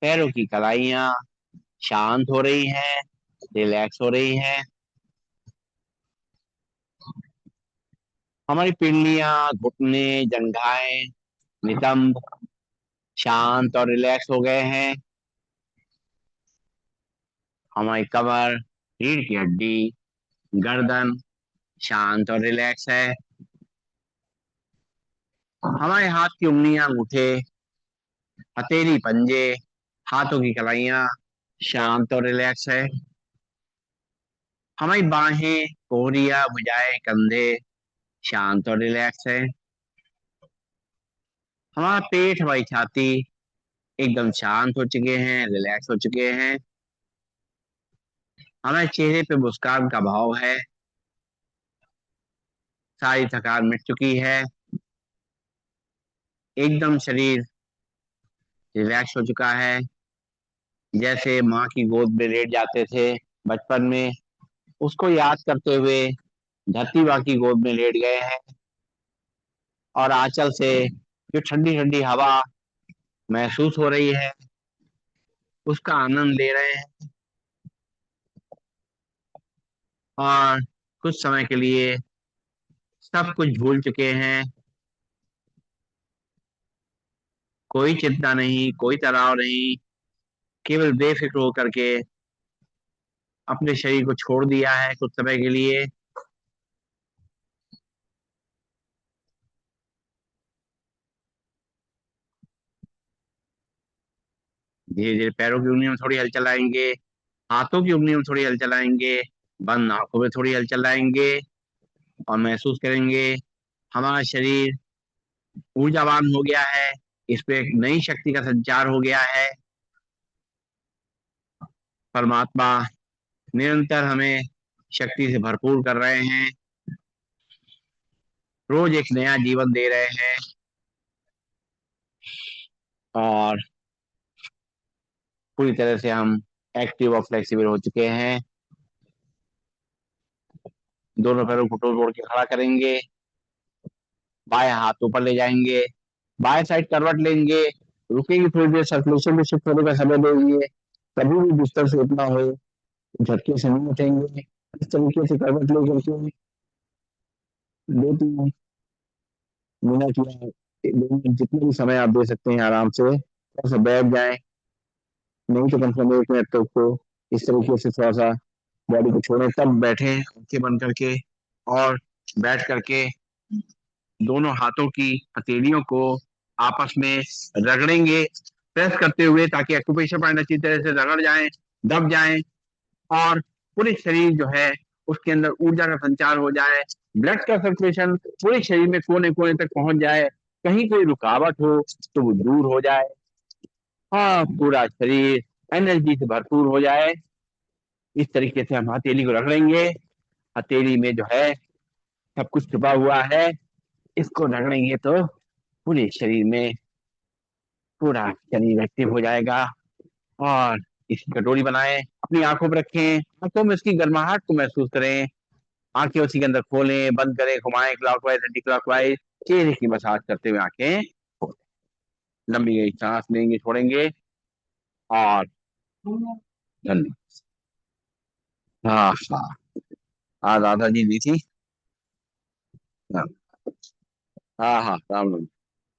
पैरों की कलाइयां शांत हो रही हैं, रिलैक्स हो रही हैं। हमारी पिंडलियां, घुटने, जंघाएं, नितंब शांत और रिलैक्स हो गए हैं। हमारी कमर, रीढ़ की हड्डी, गर्दन शांत और रिलैक्स है। हमारे हाथ की उंगलियां, अंगूठे, हथेली, पंजे, हाथों की कलाइयां शांत और रिलैक्स है। हमारी बाहें, कोहरिया, भुजाएं, कंधे शांत और रिलैक्स है। हमारा पेट, हमारी छाती एकदम शांत हो चुके हैं, रिलैक्स हो चुके हैं। हमारे चेहरे पे मुस्कान का भाव है। सारी थकान मिट चुकी है। एकदम शरीर रिलैक्स हो चुका है। जैसे माँ की गोद में लेट जाते थे बचपन में, उसको याद करते हुए धरती माँ की गोद में लेट गए हैं। और आंचल से जो ठंडी ठंडी हवा महसूस हो रही है, उसका आनंद ले रहे हैं। और कुछ समय के लिए सब कुछ भूल चुके हैं। कोई चिंता नहीं, कोई तनाव नहीं। केवल बेफिक्र होकर के अपने शरीर को छोड़ दिया है कुछ समय के लिए। धीरे धीरे पैरों की उंगलियों में थोड़ी हलचल आएंगे, हाथों की उंगलियों में थोड़ी हलचल आएंगे, बंद आंखों में थोड़ी हलचल आएंगे। और महसूस करेंगे हमारा शरीर ऊर्जावान हो गया है। इस पे एक नई शक्ति का संचार हो गया है। परमात्मा निरंतर हमें शक्ति से भरपूर कर रहे हैं। रोज एक नया जीवन दे रहे हैं। और पूरी तरह से हम एक्टिव और फ्लेक्सिबल हो चुके हैं। दोनों पैरों को टोड़ तोड़ के खड़ा करेंगे। बाएं हाथ ऊपर ले जाएंगे। बाएं साइड करवट लेंगे। रुकेंगे थोड़ी देर, सर्कुलेशन में शिफ्ट होने का समय देंगे। कभी भी बिस्तर से उठना हो, झटके से नहीं उठेंगे। इस तरीके से करवट लेकर के 2-3 मिनट या 2 मिनट, जितने भी समय आप दे सकते हैं, आराम से थोड़ा सा बैठ जाए। नहीं तो कम से कम 1 मिनट तक को इस तरीके से थोड़ा सा बॉडी को छोड़ें, तब बैठे आंखें बंद करके। और बैठ करके दोनों हाथों की हथेलियों को आपस में रगड़ेंगे, प्रेस करते हुए, ताकि एक्यूप्रेशर पॉइंट अच्छी तरह से रगड़ जाए, दब जाए। और पूरे शरीर जो है उसके अंदर ऊर्जा का संचार हो जाए। ब्लड का सर्कुलेशन पूरे शरीर में कोने कोने तक पहुंच जाए। कहीं कोई रुकावट हो तो वो दूर हो जाए। हाँ, पूरा शरीर एनर्जी से भरपूर हो जाए। इस तरीके से हम हथेली को रगड़ेंगे। हथेली में जो है सब कुछ छुपा हुआ है। इसको रगड़ेंगे तो पूरे शरीर में पूरा शरीर एक्टिव हो जाएगा। और इसकी कटोरी बनाएं, अपनी आंखों पर रखें, आंखों में उसकी गर्माहट को महसूस करें। आंखें उसी के अंदर खोलें, बंद करें, घुमाएं क्लॉकवाइज एंटी क्लॉकवाइज। चेहरे की मसाज करते हुए आंखें खोलें। लंबी गई सांस लेंगे, छोड़ेंगे। और धन्यवाद। हाँ हाँ, आज राधा जी दी थी। हाँ हाँ हाँ, राम राम।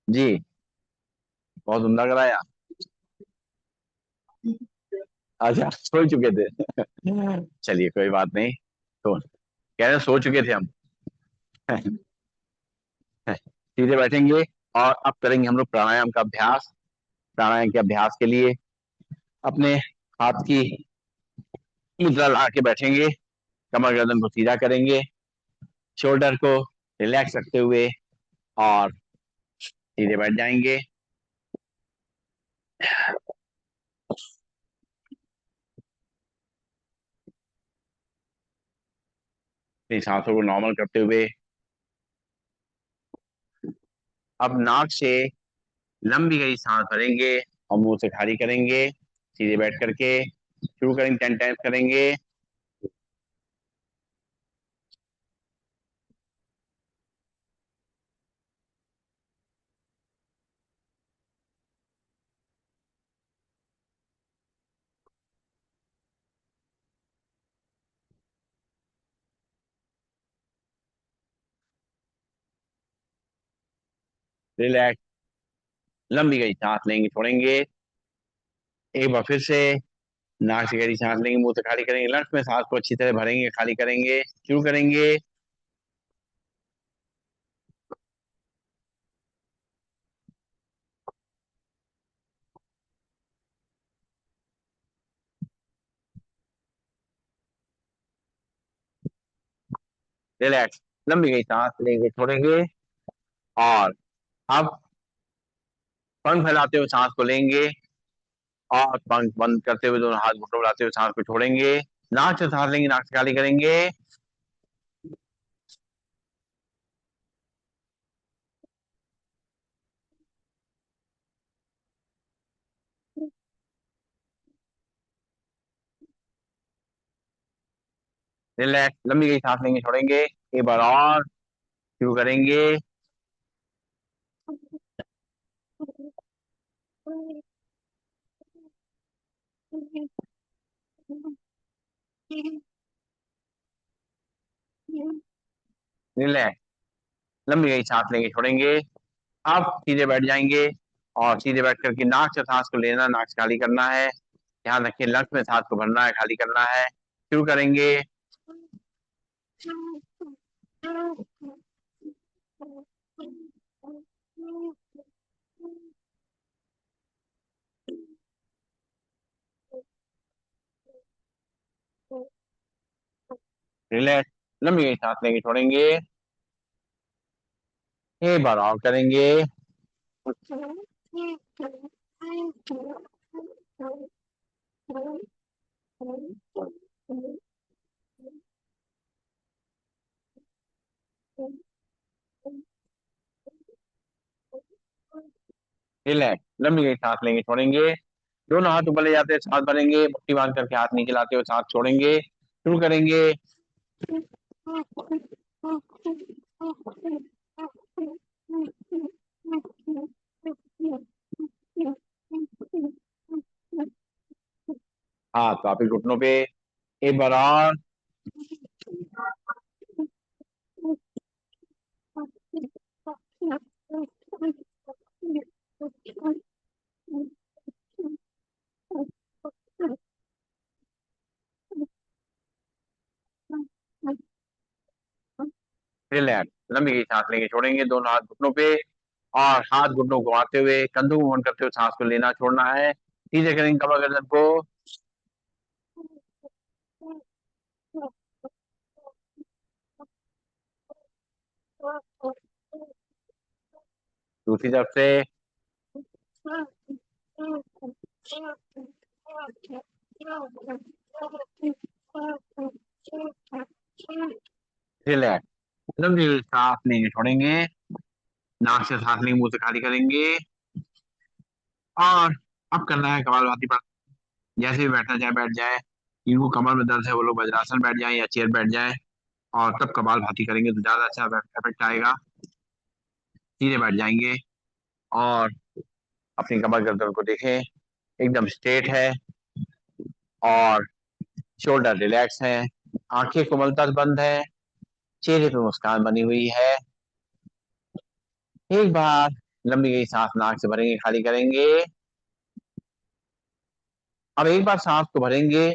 जी, बहुत उम्दा कराया। अच्छा, सो चुके थे। चलिए, कोई बात नहीं। तो कह रहे सो चुके थे हम। सीधे बैठेंगे। और अब करेंगे हम लोग प्राणायाम का अभ्यास। प्राणायाम के अभ्यास के लिए अपने हाथ की मुद्रा ला के बैठेंगे। कमर गर्दन को सीधा करेंगे। शोल्डर को रिलैक्स रखते हुए और सीधे बैठ जाएंगे। अपनी सांसों को नॉर्मल करते हुए अब नाक से लंबी गई सांस भरेंगे और मुंह से खाली करेंगे। सीधे बैठ करके शुरू करेंगे, 10 टाइम्स करेंगे। रिलैक्स, लंबी गई सांस लेंगे, छोड़ेंगे। एक बार फिर से नाक से गहरी सांस लेंगे, मुंह से खाली करेंगे, लंग्स में सांस को अच्छी तरह भरेंगे, खाली करेंगे। शुरू करेंगे। रिलैक्स, लंबी गई सांस लेंगे, छोड़ेंगे। और अब पंख फैलाते हुए सांस को लेंगे और पंख बंद करते हुए दोनों हाथ घुटनों मिलाते हुए सांस को छोड़ेंगे। नाक से सांस लेंगे, नाक से खाली करेंगे। रिलैक्स, लंबी गई सांस लेंगे, छोड़ेंगे। एक बार और शुरू करेंगे। रिलैक्स, लंबी गई सांस लेंगे, छोड़ेंगे। अब सीधे बैठ जाएंगे और सीधे बैठ करके नाक से सांस को लेना, नाक से खाली करना है। ध्यान रखिए, लंग्स में सांस को भरना है, खाली करना है। शुरू करेंगे। रिलैक्स, लंबी गई सांस लेंगे, छोड़ेंगे। एक बार और करेंगे। रिलैक्स, लंबी गई सांस लेंगे, छोड़ेंगे। दोनों हाथ ऊपर ले जाते हैं, सांस भरेंगे, मुट्ठी बांध करके हाथ नीचे लाते हुए सांस छोड़ेंगे। शुरू करेंगे। हाथ वापिस घुटनों पे। एक बार और। रिलैक्स, लंबी गई सांस लेंगे, छोड़ेंगे। दोनों हाथ घुटनों पे और हाथ घुटनों को घुमाते हुए, कंधों को मूवमेंट करते हुए सांस को लेना छोड़ना है। सीधे करेंगे कमर गर्दन को। दूसरी तरफ से। रिलैक्स, लंबी गई सांस लेंगे, छोड़ेंगे। नाक से सांस लेंगे, मुंह से खाली करेंगे। और अब करना है कपालभाति पर। जैसे भी बैठना चाहे बैठ जाए। जिनको कमर में दर्द है वो लोग वज्रासन बैठ जाएं या चेयर बैठ जाएं। और तब कपालभाति करेंगे तो ज्यादा अच्छा इफेक्ट आएगा। सीधे बैठ जाएंगे और अपनी कमर गर्दन को देखें, एकदम स्ट्रेट है। और शोल्डर रिलैक्स है। आंखें कोमलता से बंद है। चेहरे पे मुस्कान बनी हुई है। एक बार लंबी गई सांस नाक से भरेंगे, खाली करेंगे। अब एक बार सांस को भरेंगे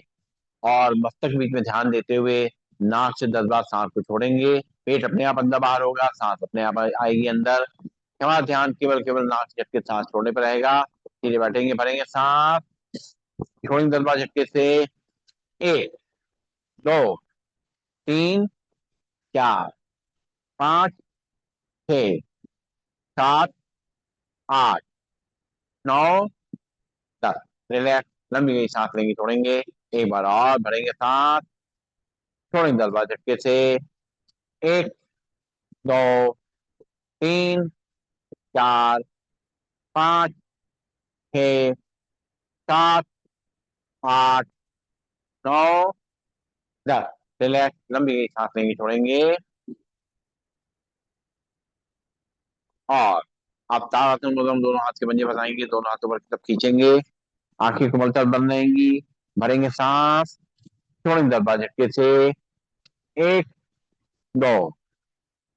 और मस्तक के बीच में ध्यान देते हुए नाक से 10 बार सांस को छोड़ेंगे। पेट अपने आप अंदर बाहर होगा, सांस अपने आप आएगी अंदर। हमारा ध्यान केवल केवल नाक से झटके सांस छोड़ने पर रहेगा। सीधे बैठेंगे, भरेंगे सांस, छोड़ेंगे 10 बार झटके से। एक, दो, तीन, चार, पाँच, छः, सात, आठ, नौ, 10। रिलैक्स, लंबी गई सांस लेंगे, छोड़ेंगे। एक बार और भरेंगे सांस, छोड़ेंगे 10 बार झटके से। एक, दो, तीन, चार, पाँच, छः, सात, आठ, नौ, 10। रिलैक्स, लंबी गई सांस लेंगे, छोड़ेंगे। और आप ताड़ासन मुद्रा में दोनों हाथ के पंजे फंसाएंगे, दोनों हाथों पर की तरफ खींचेंगे। आंखें कोमलता बंद रहेंगी। भरेंगे सांस, छोड़ेंगे 10 बार झटके से। एक, दो,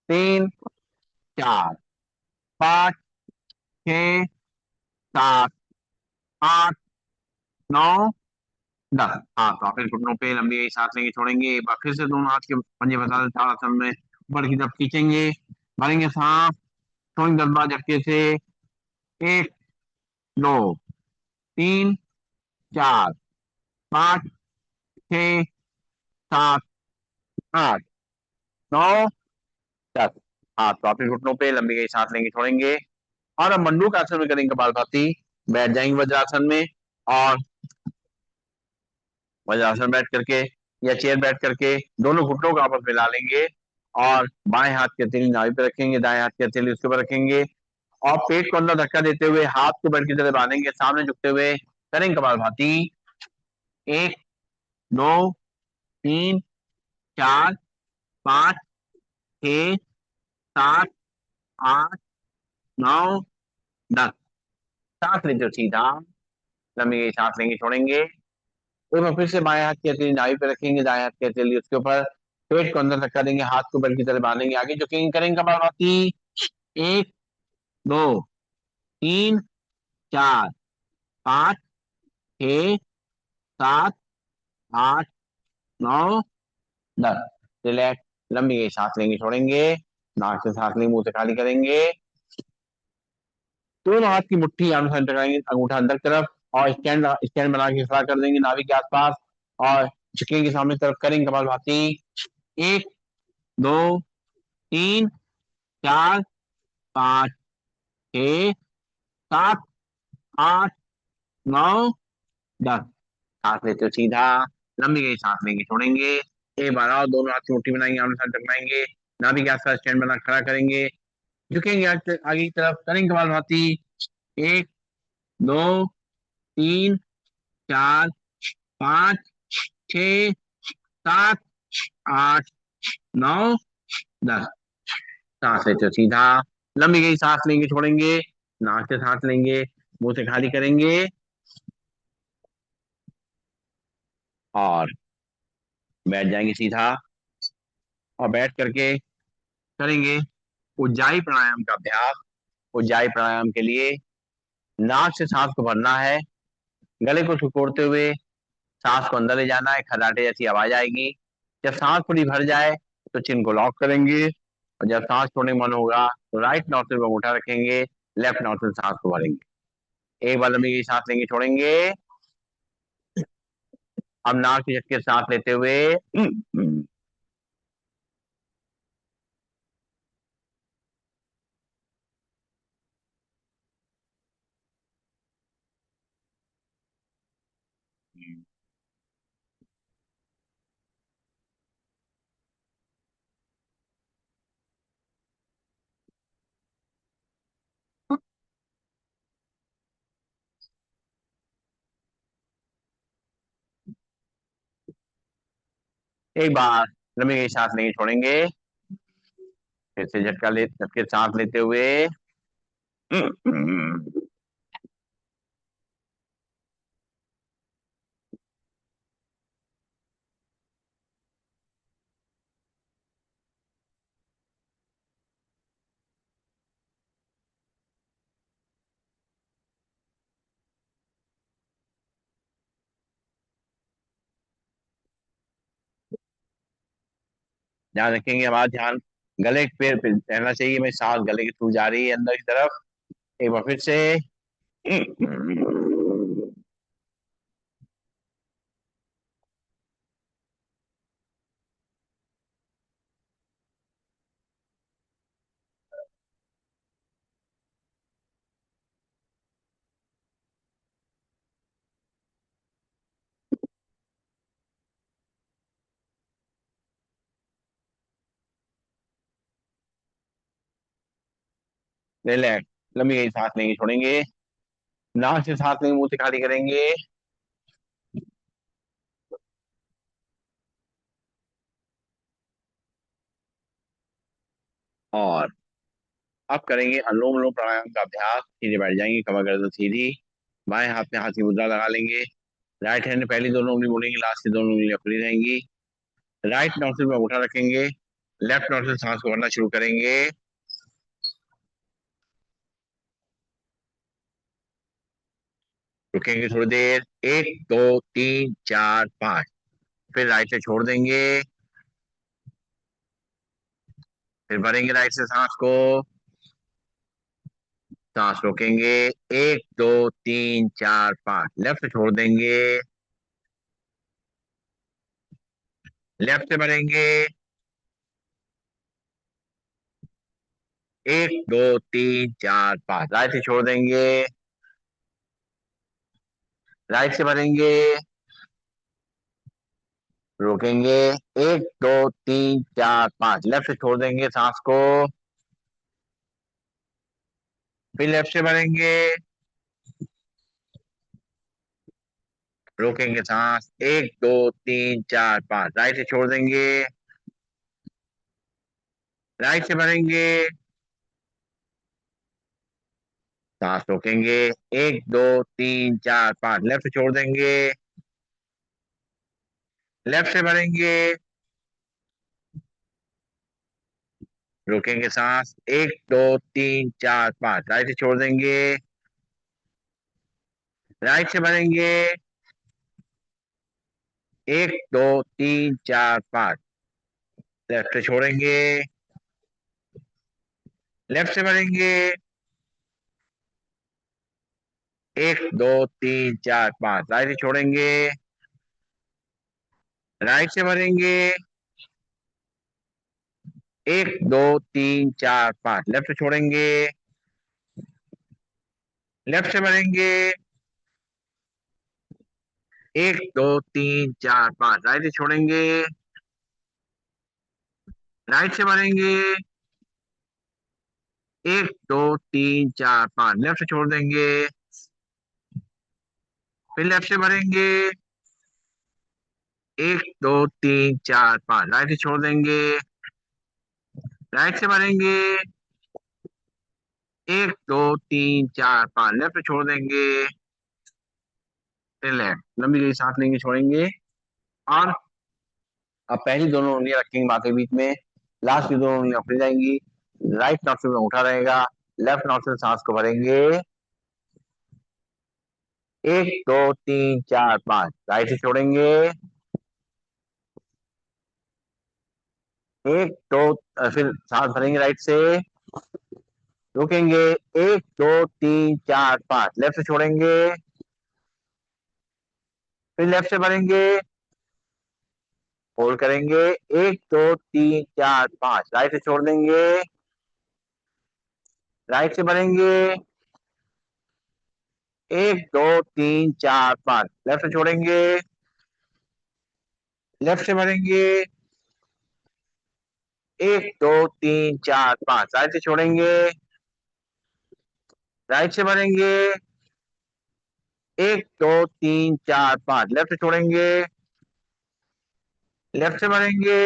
तीन, चार, पाँच, छः, सात, आठ, नौ, 10। हाँ तो फिर घुटनों पे लंबी गई सांस लेंगे, छोड़ेंगे। एक बार फिर से दोनों हाथ के पंजे फंसा दें ताड़ासन में, ऊपर की तरफ खींचेंगे। भरेंगे सांस, छोड़ेंगे 10 बार झटके से। एक, दो, तीन, चार, पाँच, छः, सात, आठ, नौ, 10। हाँ तो फिर घुटनों पे लंबी गई सांस लेंगे, छोड़ेंगे। और अब मंडूक आसन में करेंगे कपालभाति। बैठ जाएंगे वज्रासन में, और वज्रासन बैठ करके या चेयर बैठ करके दोनों घुटनों को आपस में मिला लेंगे, और बाएं हाथ की हथेली नाभि पे रखेंगे, दाएं हाथ की हथेली उसके ऊपर रखेंगे, और पेट को अंदर धक्का देते हुए हाथ को बेल्ट की तरह बांधेंगे, सामने झुकते हुए करेंगे कपालभाति। एक, दो, तीन, चार, पाँच, छः, सात, आठ, नौ, 10। सांस लेते हो सीधा, लंबी सांस लेंगे, छोड़ेंगे। एक बार फिर से बाएं हाथ की हथेली नाभि पे रखेंगे, दाएं हाथ की हथेली उसके ऊपर, पेट को अंदर धक्का देंगे, हाथ को बेल्ट की तरह बांधेंगे, आगे झुकेंगे, करेंगे कपालभाति। एक, दो, तीन, चार, पाँच, छः, सात, आठ, नौ, 10। रिलैक्स। लंबी गई सांस लेंगे, छोड़ेंगे। नाक से सांस लेंगे, मुंह से खाली करेंगे। दोनों हाथ की मुट्ठी आमने सामने टकराएंगे, अंगूठा अंदर की तरफ, और स्टैंड स्टैंड बना के खड़ा कर देंगे नाभि के आसपास, और झुकेंगे सामने की तरफ, करेंगे कपालभाति। एक, दो, तीन, चार, पाँच, छः, सात, आठ, नौ, 10। सांस लेते हो सीधा, लंबी गई सांस लेंगे, छोड़ेंगे। एक बार और दोनों हाथ की मुट्ठी बनाएंगे, आमने सामने टकराएंगे, नाभि के आसपास स्टैंड बना खड़ा करेंगे, झुकेंगे आगे की तरफ, करेंगे कपालभाति। एक, दो, तीन, चार, पाँच, छः, सात, आठ, नौ, 10। सांस लेते हो सीधा, लंबी गई सांस लेंगे, छोड़ेंगे। नाक से सांस लेंगे, मुंह से खाली करेंगे, और बैठ जाएंगे सीधा, और बैठ करके करेंगे उज्जाई प्राणायाम का अभ्यास। उज्जाई प्राणायाम के लिए नाक से सांस को भरना है, गले को सिकोड़ते हुए सांस को अंदर ले जाना है, खर्राटे जैसी आवाज आएगी। जब सांस पूरी भर जाए तो चिन को लॉक करेंगे, और जब सांस छोड़ने का मन होगा तो राइट नॉस्ट्रिल पर अंगूठा रखेंगे, लेफ्ट नॉस्ट्रिल सांस को भरेंगे। एक बार लंबी की सांस लेंगे, छोड़ेंगे। अब नाक की झटके सांस लेते हुए एक बार लंबी की सांस लेंगे, छोड़ेंगे। फिर से झटके सांस लेते हुए ध्यान रखेंगे, हमारा ध्यान गले के पैर पे रहना चाहिए। मेरी सांस गले के थ्रू जा रही है अंदर की तरफ। एक बार फिर से रिलैक्स। लंबी गई सांस लेंगे, छोड़ेंगे। नाक से सांस लेंगे, मुंह से खाली करेंगे, और अब करेंगे अनुलोम विलोम प्राणायाम का अभ्यास। सीधे बैठ जाएंगे, कमर गर्दन सीधी, बाएं हाथ में हाथ की मुद्रा लगा लेंगे, राइट हैंड में पहली दोनों उंगली मोड़ेंगे, लास्ट की दोनों उंगलियां खुली रहेंगी। राइट नॉस्ट्रिल में अंगूठा रखेंगे, लेफ्ट नॉस्ट्रिल से सांस को भरना शुरू करेंगे। रुकेंगे थोड़ी देर, एक, दो, तीन, चार, पाँच। फिर राइट से छोड़ देंगे, फिर भरेंगे राइट से सांस को, सांस रोकेंगे। एक, दो, तीन, चार, पाँच। लेफ्ट से छोड़ देंगे, लेफ्ट से भरेंगे। एक दो तीन चार पाँच, राइट से छोड़ देंगे, राइट से भरेंगे, रोकेंगे, एक दो तीन चार पाँच, लेफ्ट से छोड़ देंगे सांस को, फिर लेफ्ट से भरेंगे, रोकेंगे सांस, एक दो तीन चार पाँच, राइट से छोड़ देंगे, राइट से भरेंगे, सांस रोकेंगे, एक दो तीन चार पाँच, लेफ्ट से छोड़ देंगे, लेफ्ट से भरेंगे, रोकेंगे सांस, एक दो तीन चार पाँच, राइट से छोड़ देंगे, राइट से भरेंगे, एक दो तीन चार पाँच, लेफ्ट से छोड़ेंगे, लेफ्ट से भरेंगे, एक दो तीन चार पाँच, राइट से छोड़ेंगे, राइट से भरेंगे, एक दो तीन चार पाँच, लेफ्ट से छोड़ेंगे, लेफ्ट से भरेंगे, एक दो तीन चार पाँच, राइट से छोड़ेंगे, राइट से भरेंगे, एक दो तीन चार पाँच, लेफ्ट से छोड़ देंगे, फिर लेफ्ट से भरेंगे, एक दो तीन चार पाँच, राइट से छोड़ देंगे, राइट से भरेंगे, एक दो तीन चार पाँच, लेफ्ट से छोड़ देंगे, फिर लेफ्ट, लंबी गई सांस लेंगे, छोड़ेंगे, और अब पहली दोनों उंगलियां रखेंगे माथे के बीच में, लास्ट की दोनों उंगलियां ऊपर जाएंगी, राइट नॉस्ट्रिल में उठा रहेगा, लेफ्ट नॉस्ट्रिल सांस को भरेंगे, एक दो तीन चार पाँच, राइट से छोड़ेंगे, एक दो, फिर सांस भरेंगे राइट से, रुकेंगे, एक दो तीन चार पाँच, लेफ्ट से छोड़ेंगे, फिर लेफ्ट से भरेंगे, होल्ड करेंगे, एक दो तीन चार पाँच, राइट से छोड़ देंगे, राइट से भरेंगे, एक दो तीन चार पाँच, लेफ्ट से छोड़ेंगे, लेफ्ट से भरेंगे, एक दो तीन चार पाँच, राइट से छोड़ेंगे, राइट से भरेंगे, एक दो तीन चार पाँच, लेफ्ट से छोड़ेंगे, लेफ्ट से भरेंगे,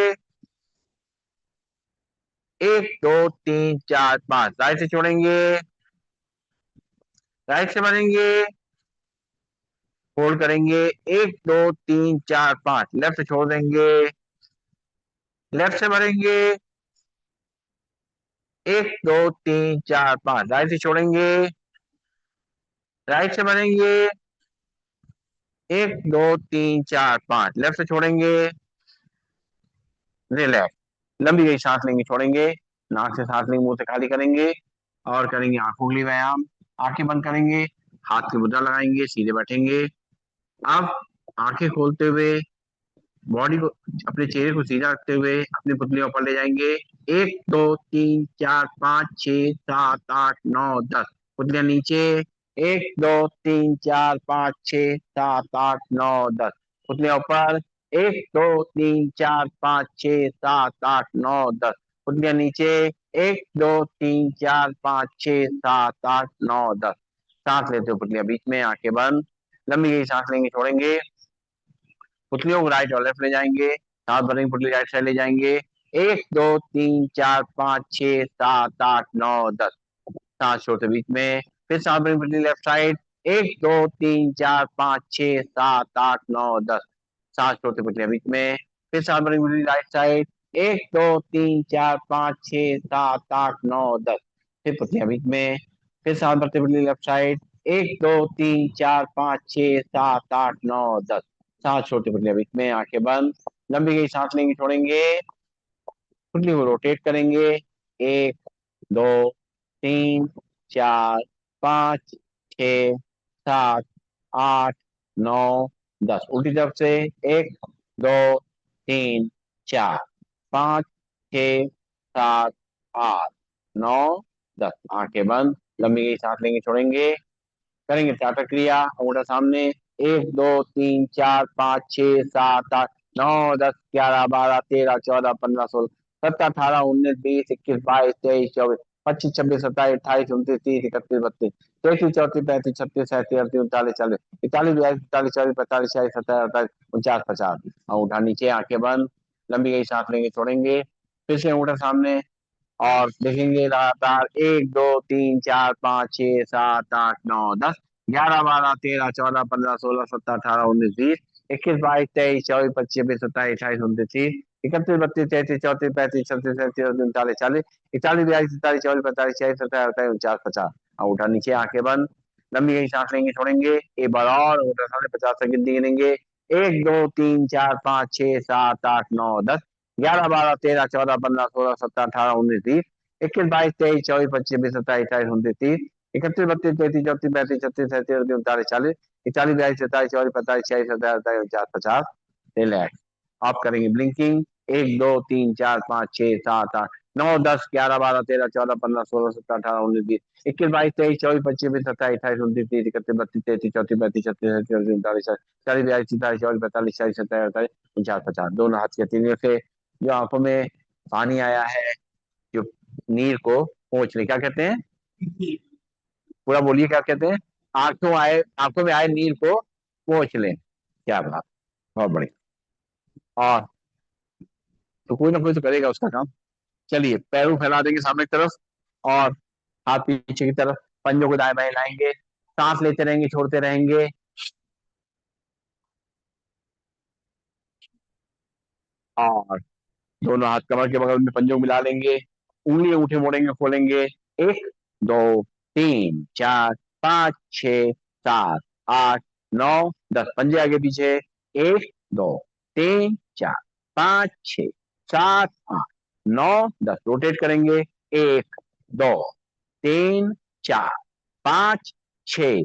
एक दो तीन चार पाँच, राइट से छोड़ेंगे, राइट से भरेंगे, होल्ड करेंगे, एक दो तीन चार पाँच, लेफ्ट से छोड़ देंगे, लेफ्ट से भरेंगे, एक दो तीन चार पाँच, राइट से छोड़ेंगे, राइट से भरेंगे, एक दो तीन चार पाँच, लेफ्ट से छोड़ेंगे, रिलैक्स, लंबी गई सांस लेंगे, छोड़ेंगे, नाक से सांस लेंगे, मुंह से खाली करेंगे, और करेंगे आंखों के लिए व्यायाम, आंखें बंद करेंगे, हाथ की मुद्रा लगाएंगे, सीधे बैठेंगे, अब आंखें खोलते हुए बॉडी को, अपने चेहरे को सीधा रखते हुए अपनी पुतलियों पर ले जाएंगे, एक दो तीन चार पाँच छह सात आठ नौ दस, पुतलियां नीचे, एक दो तीन चार पाँच छह सात आठ नौ दस, पुतलियां ऊपर, एक दो तीन चार पाँच छह सात आठ नौ दस, पुतलियां नीचे, एक दो तीन चार पाँच छह सात आठ नौ दस, सांस लेते हो पुतलियां बीच में, आंखें बंद, लंबी गई सांस लेंगे, छोड़ेंगे, पुतलियों को राइट और लेफ्ट ले जाएंगे, सात भरेंगे, पुतली राइट साइड ले जाएंगे, एक दो तीन चार पाँच छह सात आठ नौ दस, सांस छोड़ते बीच में, फिर सात भरेंगे, पुतली लेफ्ट साइड, एक दो तीन चार पाँच छह सात आठ नौ दस, सांस छोड़ते पुतलियां बीच में, फिर सात भरेंगे, पुतली राइट साइड, एक दो तीन चार पाँच छह सात आठ नौ दस, फिर पुतलियां बीच में, फिर सात भरते पुतली लेफ्ट साइड, एक दो तीन चार पाँच छह सात आठ नौ दस, सांस छोड़ते पुतलियां बीच में, आंखें बंद, लंबी गई सांस लेंगे, छोड़ेंगे, पुतली को रोटेट करेंगे, एक दो तीन चार पाँच छह सात आठ नौ दस, उल्टी तरफ से, एक दो तीन चार पाँच छह सात आठ नौ 10 आंखें बंद, लंबी गई सांस लेंगे छोड़ेंगे, करेंगे चार प्रक्रिया, अंगूठा सामने, 1 2 3 4 5 6 7 8 9 10 11 12 13 14 15 16 17 18 19 20 21 22 23 24 25 26 27 28 29 30 31 32 33 34 35 36 37 38 39 40 अंगूठा नीचे आंखें बंद, लंबी गई सांस लेंगे छोड़ेंगे, फिर से अंगूठा सामने, और देखेंगे लगातार 1 2 3 4 5 6 7 8 9 10 11 12 13 14 15 16 17 18 19 20 21 22 23 24 25 26 27 28 29 30 31 32 33 34 35 36 37 38 39 40 41 42 43 44 45 46 47 48 49 50 अंगूठा नीचे आंखें बंद, लंबी गई सांस लेंगे छोड़ेंगे, एक बार और अंगूठा सामने 50 सेकंड गिनेंगे, 1 2 3 4 5 6 7 8 9 10 11 12 13 14 15 16 17 18 19 20 21 22 23 24 25 26 27 28 29 30 31 32 33 34 35 36 37 38 39 40 41 42 43 44 45 46 47 48 49 50 रिलैक्स। आप करेंगे ब्लिंकिंग, 1 2 3 4 5 6 7 8 9 10 11 12 13 14 15 16 17 18 19 20 21 22 23 24 25 27 28 29 30 31 32 33 34 35 36 37 38 39 40 41 42 43 44 45 46 47 48 49 50 दोनों हाथ के हथेलियों से जो आंखों में पानी आया है, जो नीर को पोंछ ले, क्या कहते हैं, पूरा बोलिए क्या कहते हैं, आंखों में आए नीर को पोंछ लें। क्या बात, बहुत बढ़िया। और तो कोई ना कोई तो करेगा उसका काम। चलिए पैरों फैला देंगे सामने की तरफ, और हाथ पीछे की तरफ, पंजों को दाएं बाएं लाएंगे, सांस लेते रहेंगे छोड़ते रहेंगे, और दोनों हाथ कमर के बगल में पंजों को मिला लेंगे, उंगली अंगूठे मोड़ेंगे खोलेंगे, 1 2 3 4 5 6 7 8 9 10 पंजे आगे पीछे, 1 2 3 4 5 6 7 8 9 10 रोटेट करेंगे, 1 2 3 4 5 6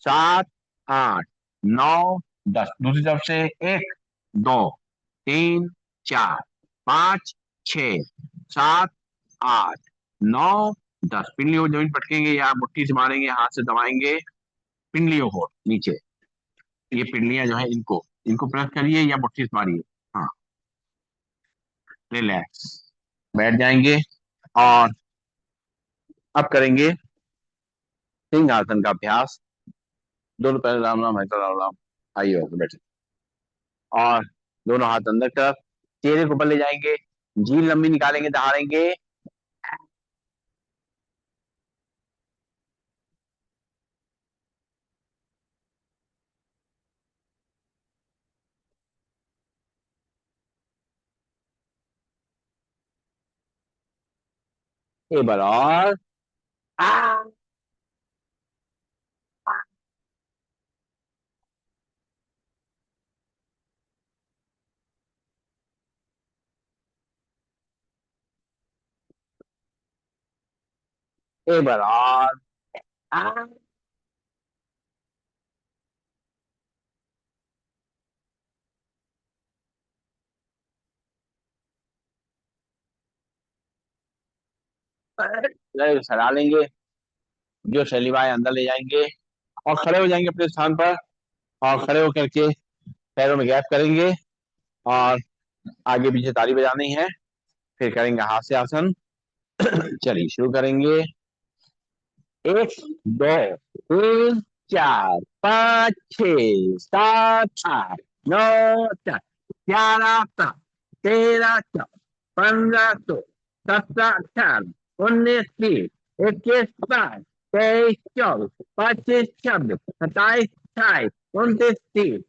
7 8 9 10 दूसरी तरफ से, 1 2 3 4 5 6 7 8 9 10 पिंडलियों को जमीन पटकेंगे या मुट्ठी से मारेंगे, हाथ से दबाएंगे पिंडलियों को नीचे, ये पिंडलियां जो है इनको इनको प्रेस करिए या मुट्ठी से मारिए। हाँ, रिलैक्स, बैठ जाएंगे, और अब करेंगे सिंहासन का अभ्यास। दोनों पैर राम राम, हरिता राम राम, आइए बैठे, और दोनों हाथ अंदर की तरफ, चेहरे को ऊपर ले जाएंगे, जीभ लंबी निकालेंगे, दहाड़ेंगे, एक बार और, आ, एक बार और, आ, सरा लेंगे, जो शैलीवाए अंदर ले जाएंगे, और खड़े हो जाएंगे अपने स्थान पर, और खड़े होकर के पैरों में गैप करेंगे, और आगे पीछे ताली बजानी है, फिर करेंगे हाथ से आसन। चलिए शुरू करेंगे, 1 2 3 4 5 6 7 8 9 10 11 12 13 14 15 16 17 18 19 20 21 22 23 24 25 26 27 28 29 30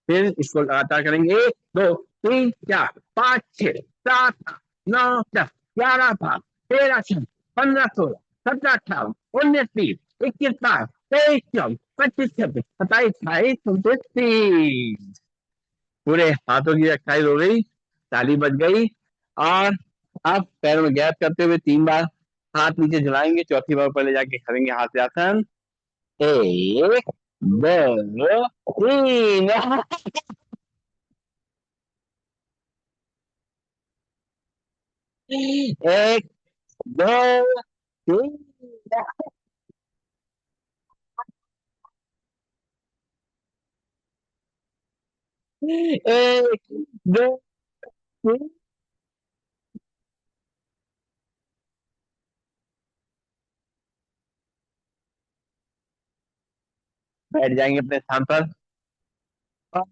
फिर इसको लगातार करेंगे, 1 2 3 4 5 6 7 8 9 10 11 12 13 14 15 16 17 18 19 20 21 22 23 24 25 26 27 28 29 30 पूरे हाथों की एक्सरसाइज हो गई, ताली बज गई, और अब पैरों में गैप करते हुए 3 बार हाथ नीचे झुलाएंगे, चौथी बार ऊपर ले जाके करेंगे हाथ से आसन, 1 2 3 1 2 3 एक, दो, तीन। बैठ जाएंगे अपने स्थान पर और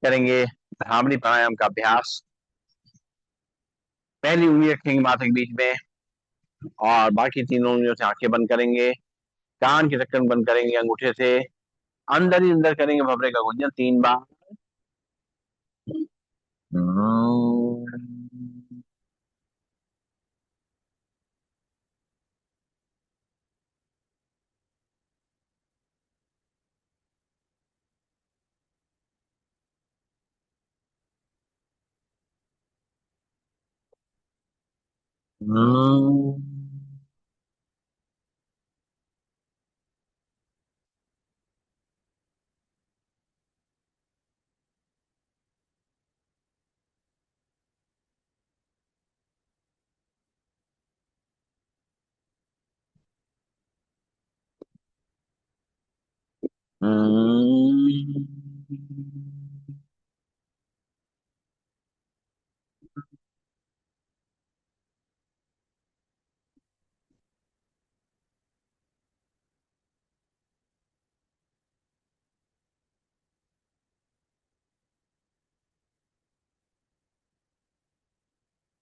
करेंगे भ्रामरी प्राणायाम का अभ्यास। पहली उंगली रखेंगे माथे के बीच में और बाकी तीनों उंगलियों से आंखें बंद करेंगे। कान के ढक्कन बंद करेंगे अंगूठे से। अंदर ही अंदर करेंगे भवरे का गुंजन 3 बार।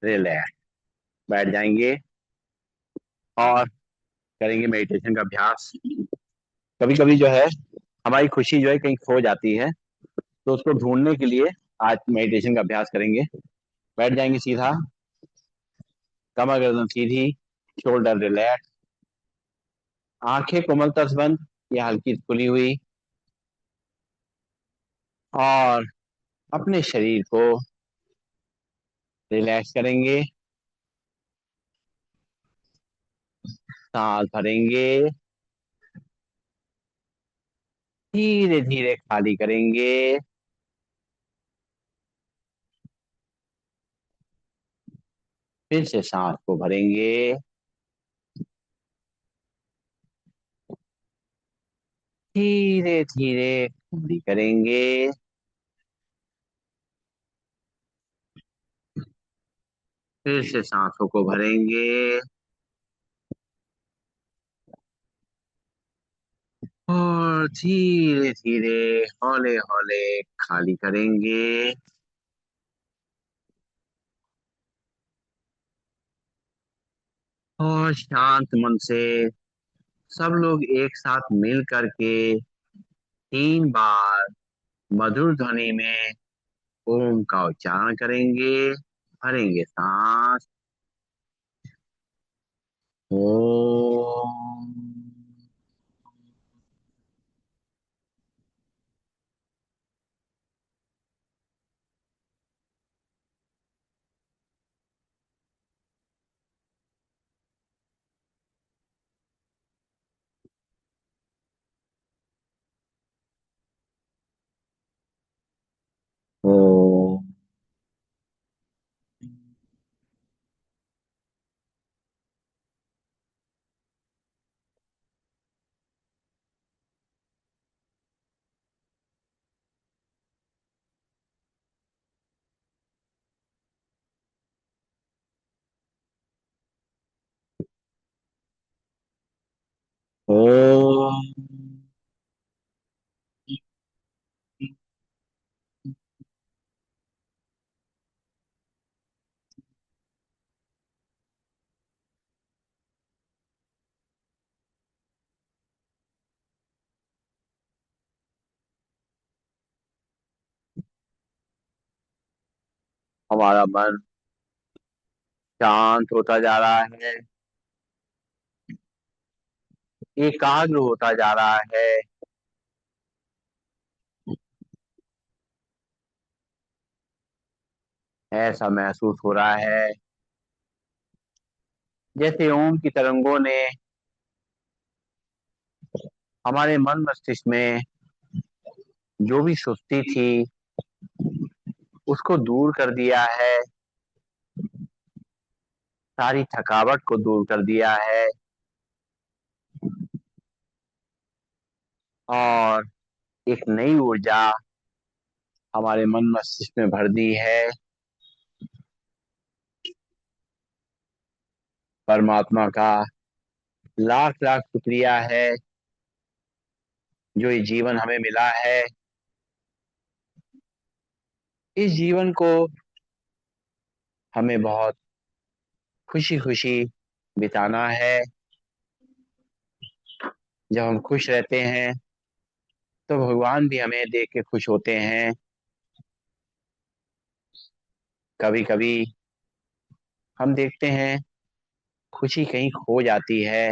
रिलैक्स। बैठ जाएंगे और करेंगे मेडिटेशन का अभ्यास। कभी कभी जो है हमारी खुशी जो है कहीं खो जाती है, तो उसको ढूंढने के लिए आज मेडिटेशन का अभ्यास करेंगे। बैठ जाएंगे सीधा, कमर गर्दन सीधी, शोल्डर रिलैक्स, आंखें कोमलता से बंद या हल्की खुली हुई, और अपने शरीर को रिलैक्स करेंगे। सांस भरेंगे, धीरे धीरे खाली करेंगे। फिर से सांस को भरेंगे, धीरे धीरे खाली करेंगे। फिर से सांसों को भरेंगे और धीरे धीरे हौले हौले खाली करेंगे। और शांत मन से सब लोग एक साथ मिल करके 3 बार मधुर ध्वनि में ओम का उच्चारण करेंगे। भरेंगे सांस। ओम। ओम। ओम। हमारा मन शांत होता जा रहा है, एकाग्र होता जा रहा है। ऐसा महसूस हो रहा है जैसे ओम की तरंगों ने हमारे मन मस्तिष्क में जो भी सुस्ती थी उसको दूर कर दिया है। सारी थकावट को दूर कर दिया है और एक नई ऊर्जा हमारे मन मस्तिष्क में भर दी है। परमात्मा का लाख लाख शुक्रिया है जो ये जीवन हमें मिला है। इस जीवन को हमें बहुत खुशी खुशी बिताना है। जब हम खुश रहते हैं तो भगवान भी हमें देख के खुश होते हैं। कभी कभी हम देखते हैं खुशी कहीं खो जाती है,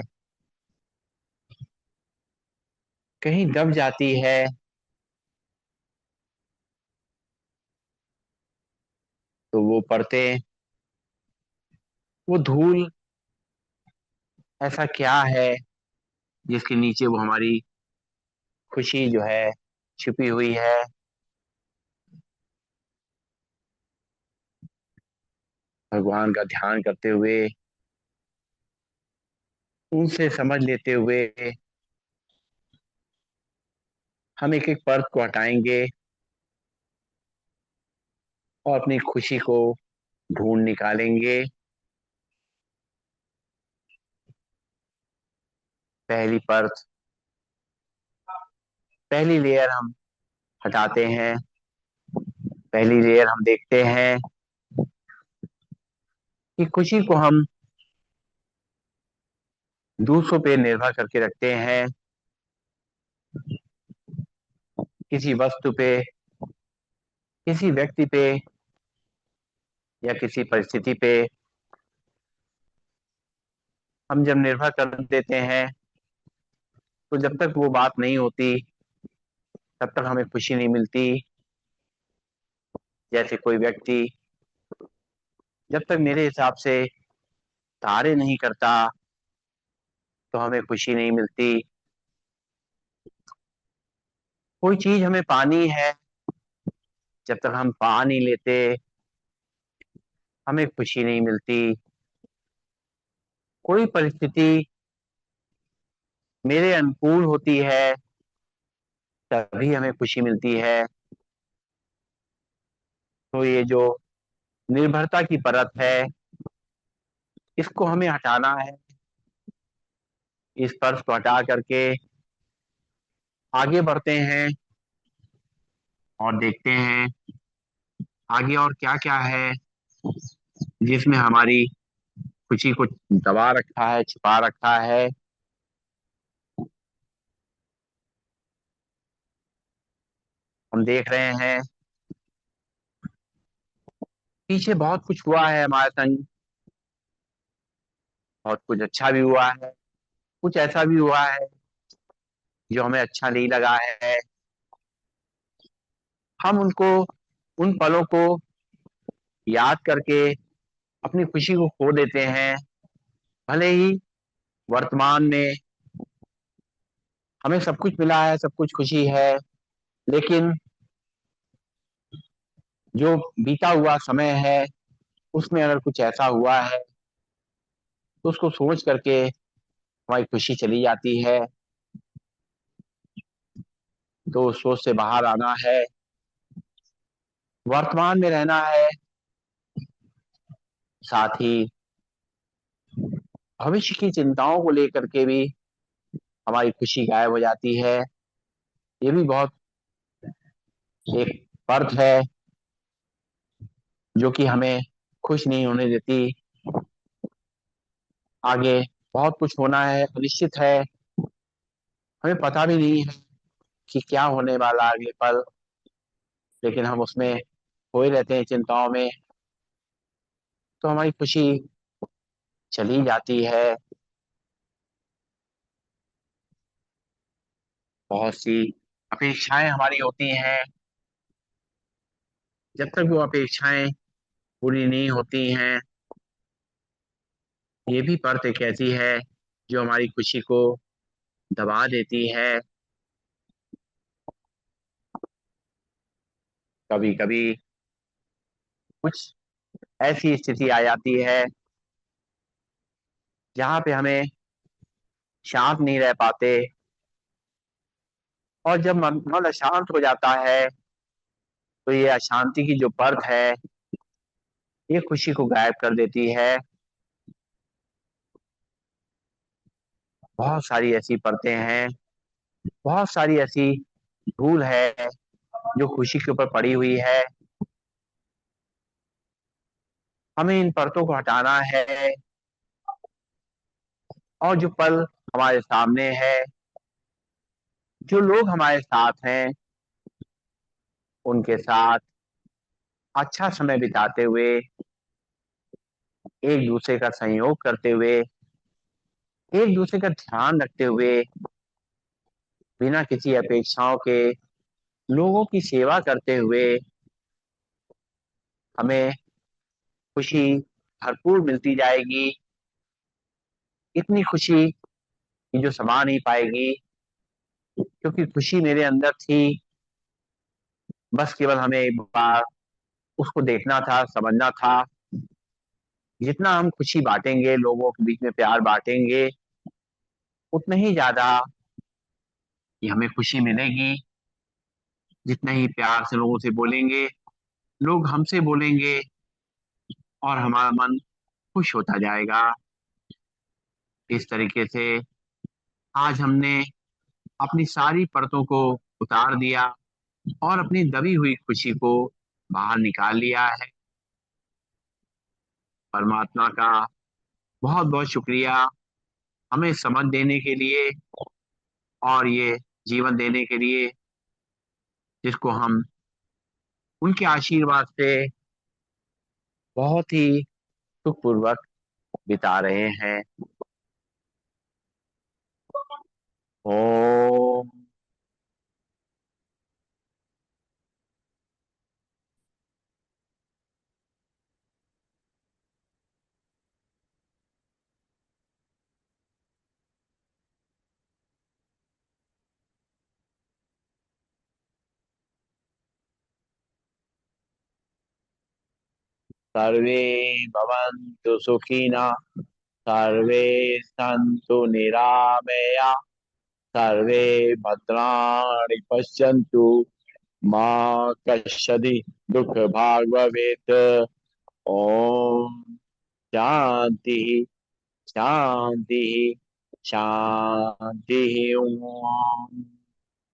कहीं दब जाती है। तो वो परते, वो धूल ऐसा क्या है जिसके नीचे वो हमारी खुशी जो है छिपी हुई है। भगवान का ध्यान करते हुए, उनसे समझ लेते हुए हम एक एक परत को हटाएंगे और अपनी खुशी को ढूंढ निकालेंगे। पहली परत, पहली लेयर हम हटाते हैं। पहली लेयर हम देखते हैं कि खुशी को हम दूसरों पे निर्भर करके रखते हैं, किसी वस्तु पे, किसी व्यक्ति पे या किसी परिस्थिति पे। हम जब निर्भर कर देते हैं तो जब तक वो बात नहीं होती तब तक हमें खुशी नहीं मिलती। जैसे कोई व्यक्ति जब तक मेरे हिसाब से कार्य नहीं करता तो हमें खुशी नहीं मिलती। कोई चीज हमें पानी है, जब तक हम पा नहीं लेते हमें खुशी नहीं मिलती। कोई परिस्थिति मेरे अनुकूल होती है तभी हमें खुशी मिलती है। तो ये जो निर्भरता की परत है, इसको हमें हटाना है। इस पर्स को हटा करके आगे बढ़ते हैं और देखते हैं आगे और क्या क्या है जिसमें हमारी खुशी को दबा रखा है, छिपा रखा है। हम देख रहे हैं पीछे बहुत कुछ हुआ है हमारे संग, बहुत कुछ अच्छा भी हुआ है, कुछ ऐसा भी हुआ है जो हमें अच्छा नहीं लगा है। हम उनको, उन पलों को याद करके अपनी खुशी को खो देते हैं। भले ही वर्तमान में हमें सब कुछ मिला है, सब कुछ खुशी है, लेकिन जो बीता हुआ समय है उसमें अगर कुछ ऐसा हुआ है तो उसको सोच करके हमारी खुशी चली जाती है। तो उस सोच से बाहर आना है, वर्तमान में रहना है। साथ ही भविष्य की चिंताओं को लेकर के भी हमारी खुशी गायब हो जाती है। ये भी बहुत एक पर्थ है जो कि हमें खुश नहीं होने देती। आगे बहुत कुछ होना है, अनिश्चित है, हमें पता भी नहीं है कि क्या होने वाला अगले पल, लेकिन हम उसमें खोए रहते हैं चिंताओं में। तो हमारी खुशी चली जाती है। बहुत सी अपेक्षाएं हमारी होती हैं, जब तक वो अपेक्षाएं पूरी नहीं होती हैं, ये भी परत एक ऐसी है जो हमारी खुशी को दबा देती है। कभी कभी कुछ ऐसी स्थिति आ जाती है जहाँ पे हमें शांत नहीं रह पाते। और जब मन अशांत हो जाता है तो ये अशांति की जो परत है ये खुशी को गायब कर देती है। बहुत सारी ऐसी परतें हैं, बहुत सारी ऐसी धूल है जो खुशी के ऊपर पड़ी हुई है। हमें इन परतों को हटाना है और जो पल हमारे सामने है, जो लोग हमारे साथ हैं, उनके साथ अच्छा समय बिताते हुए, एक दूसरे का सहयोग करते हुए, एक दूसरे का ध्यान रखते हुए, बिना किसी अपेक्षाओं के लोगों की सेवा करते हुए हमें खुशी भरपूर मिलती जाएगी। इतनी खुशी कि जो समा नहीं पाएगी, क्योंकि खुशी मेरे अंदर थी। बस केवल हमें एक बार उसको देखना था, समझना था। जितना हम खुशी बांटेंगे, लोगों के बीच में प्यार बांटेंगे, उतना ही ज्यादा कि हमें खुशी मिलेगी। जितना ही प्यार से लोगों से बोलेंगे, लोग हमसे बोलेंगे और हमारा मन खुश होता जाएगा। इस तरीके से आज हमने अपनी सारी परतों को उतार दिया और अपनी दबी हुई खुशी को बाहर निकाल लिया है। परमात्मा का बहुत बहुत शुक्रिया हमें समझ देने के लिए और ये जीवन देने के लिए, जिसको हम उनके आशीर्वाद से बहुत ही सुखपूर्वक बिता रहे हैं। ओम। सर्वे भवन्तु सुखिनः, सर्वे सन्तु निरामया, सर्वे भद्राणि पश्यन्तु, मा कश्चित् दुःखभाग् भवेत्। ओम शांति शांति शांति। ओम।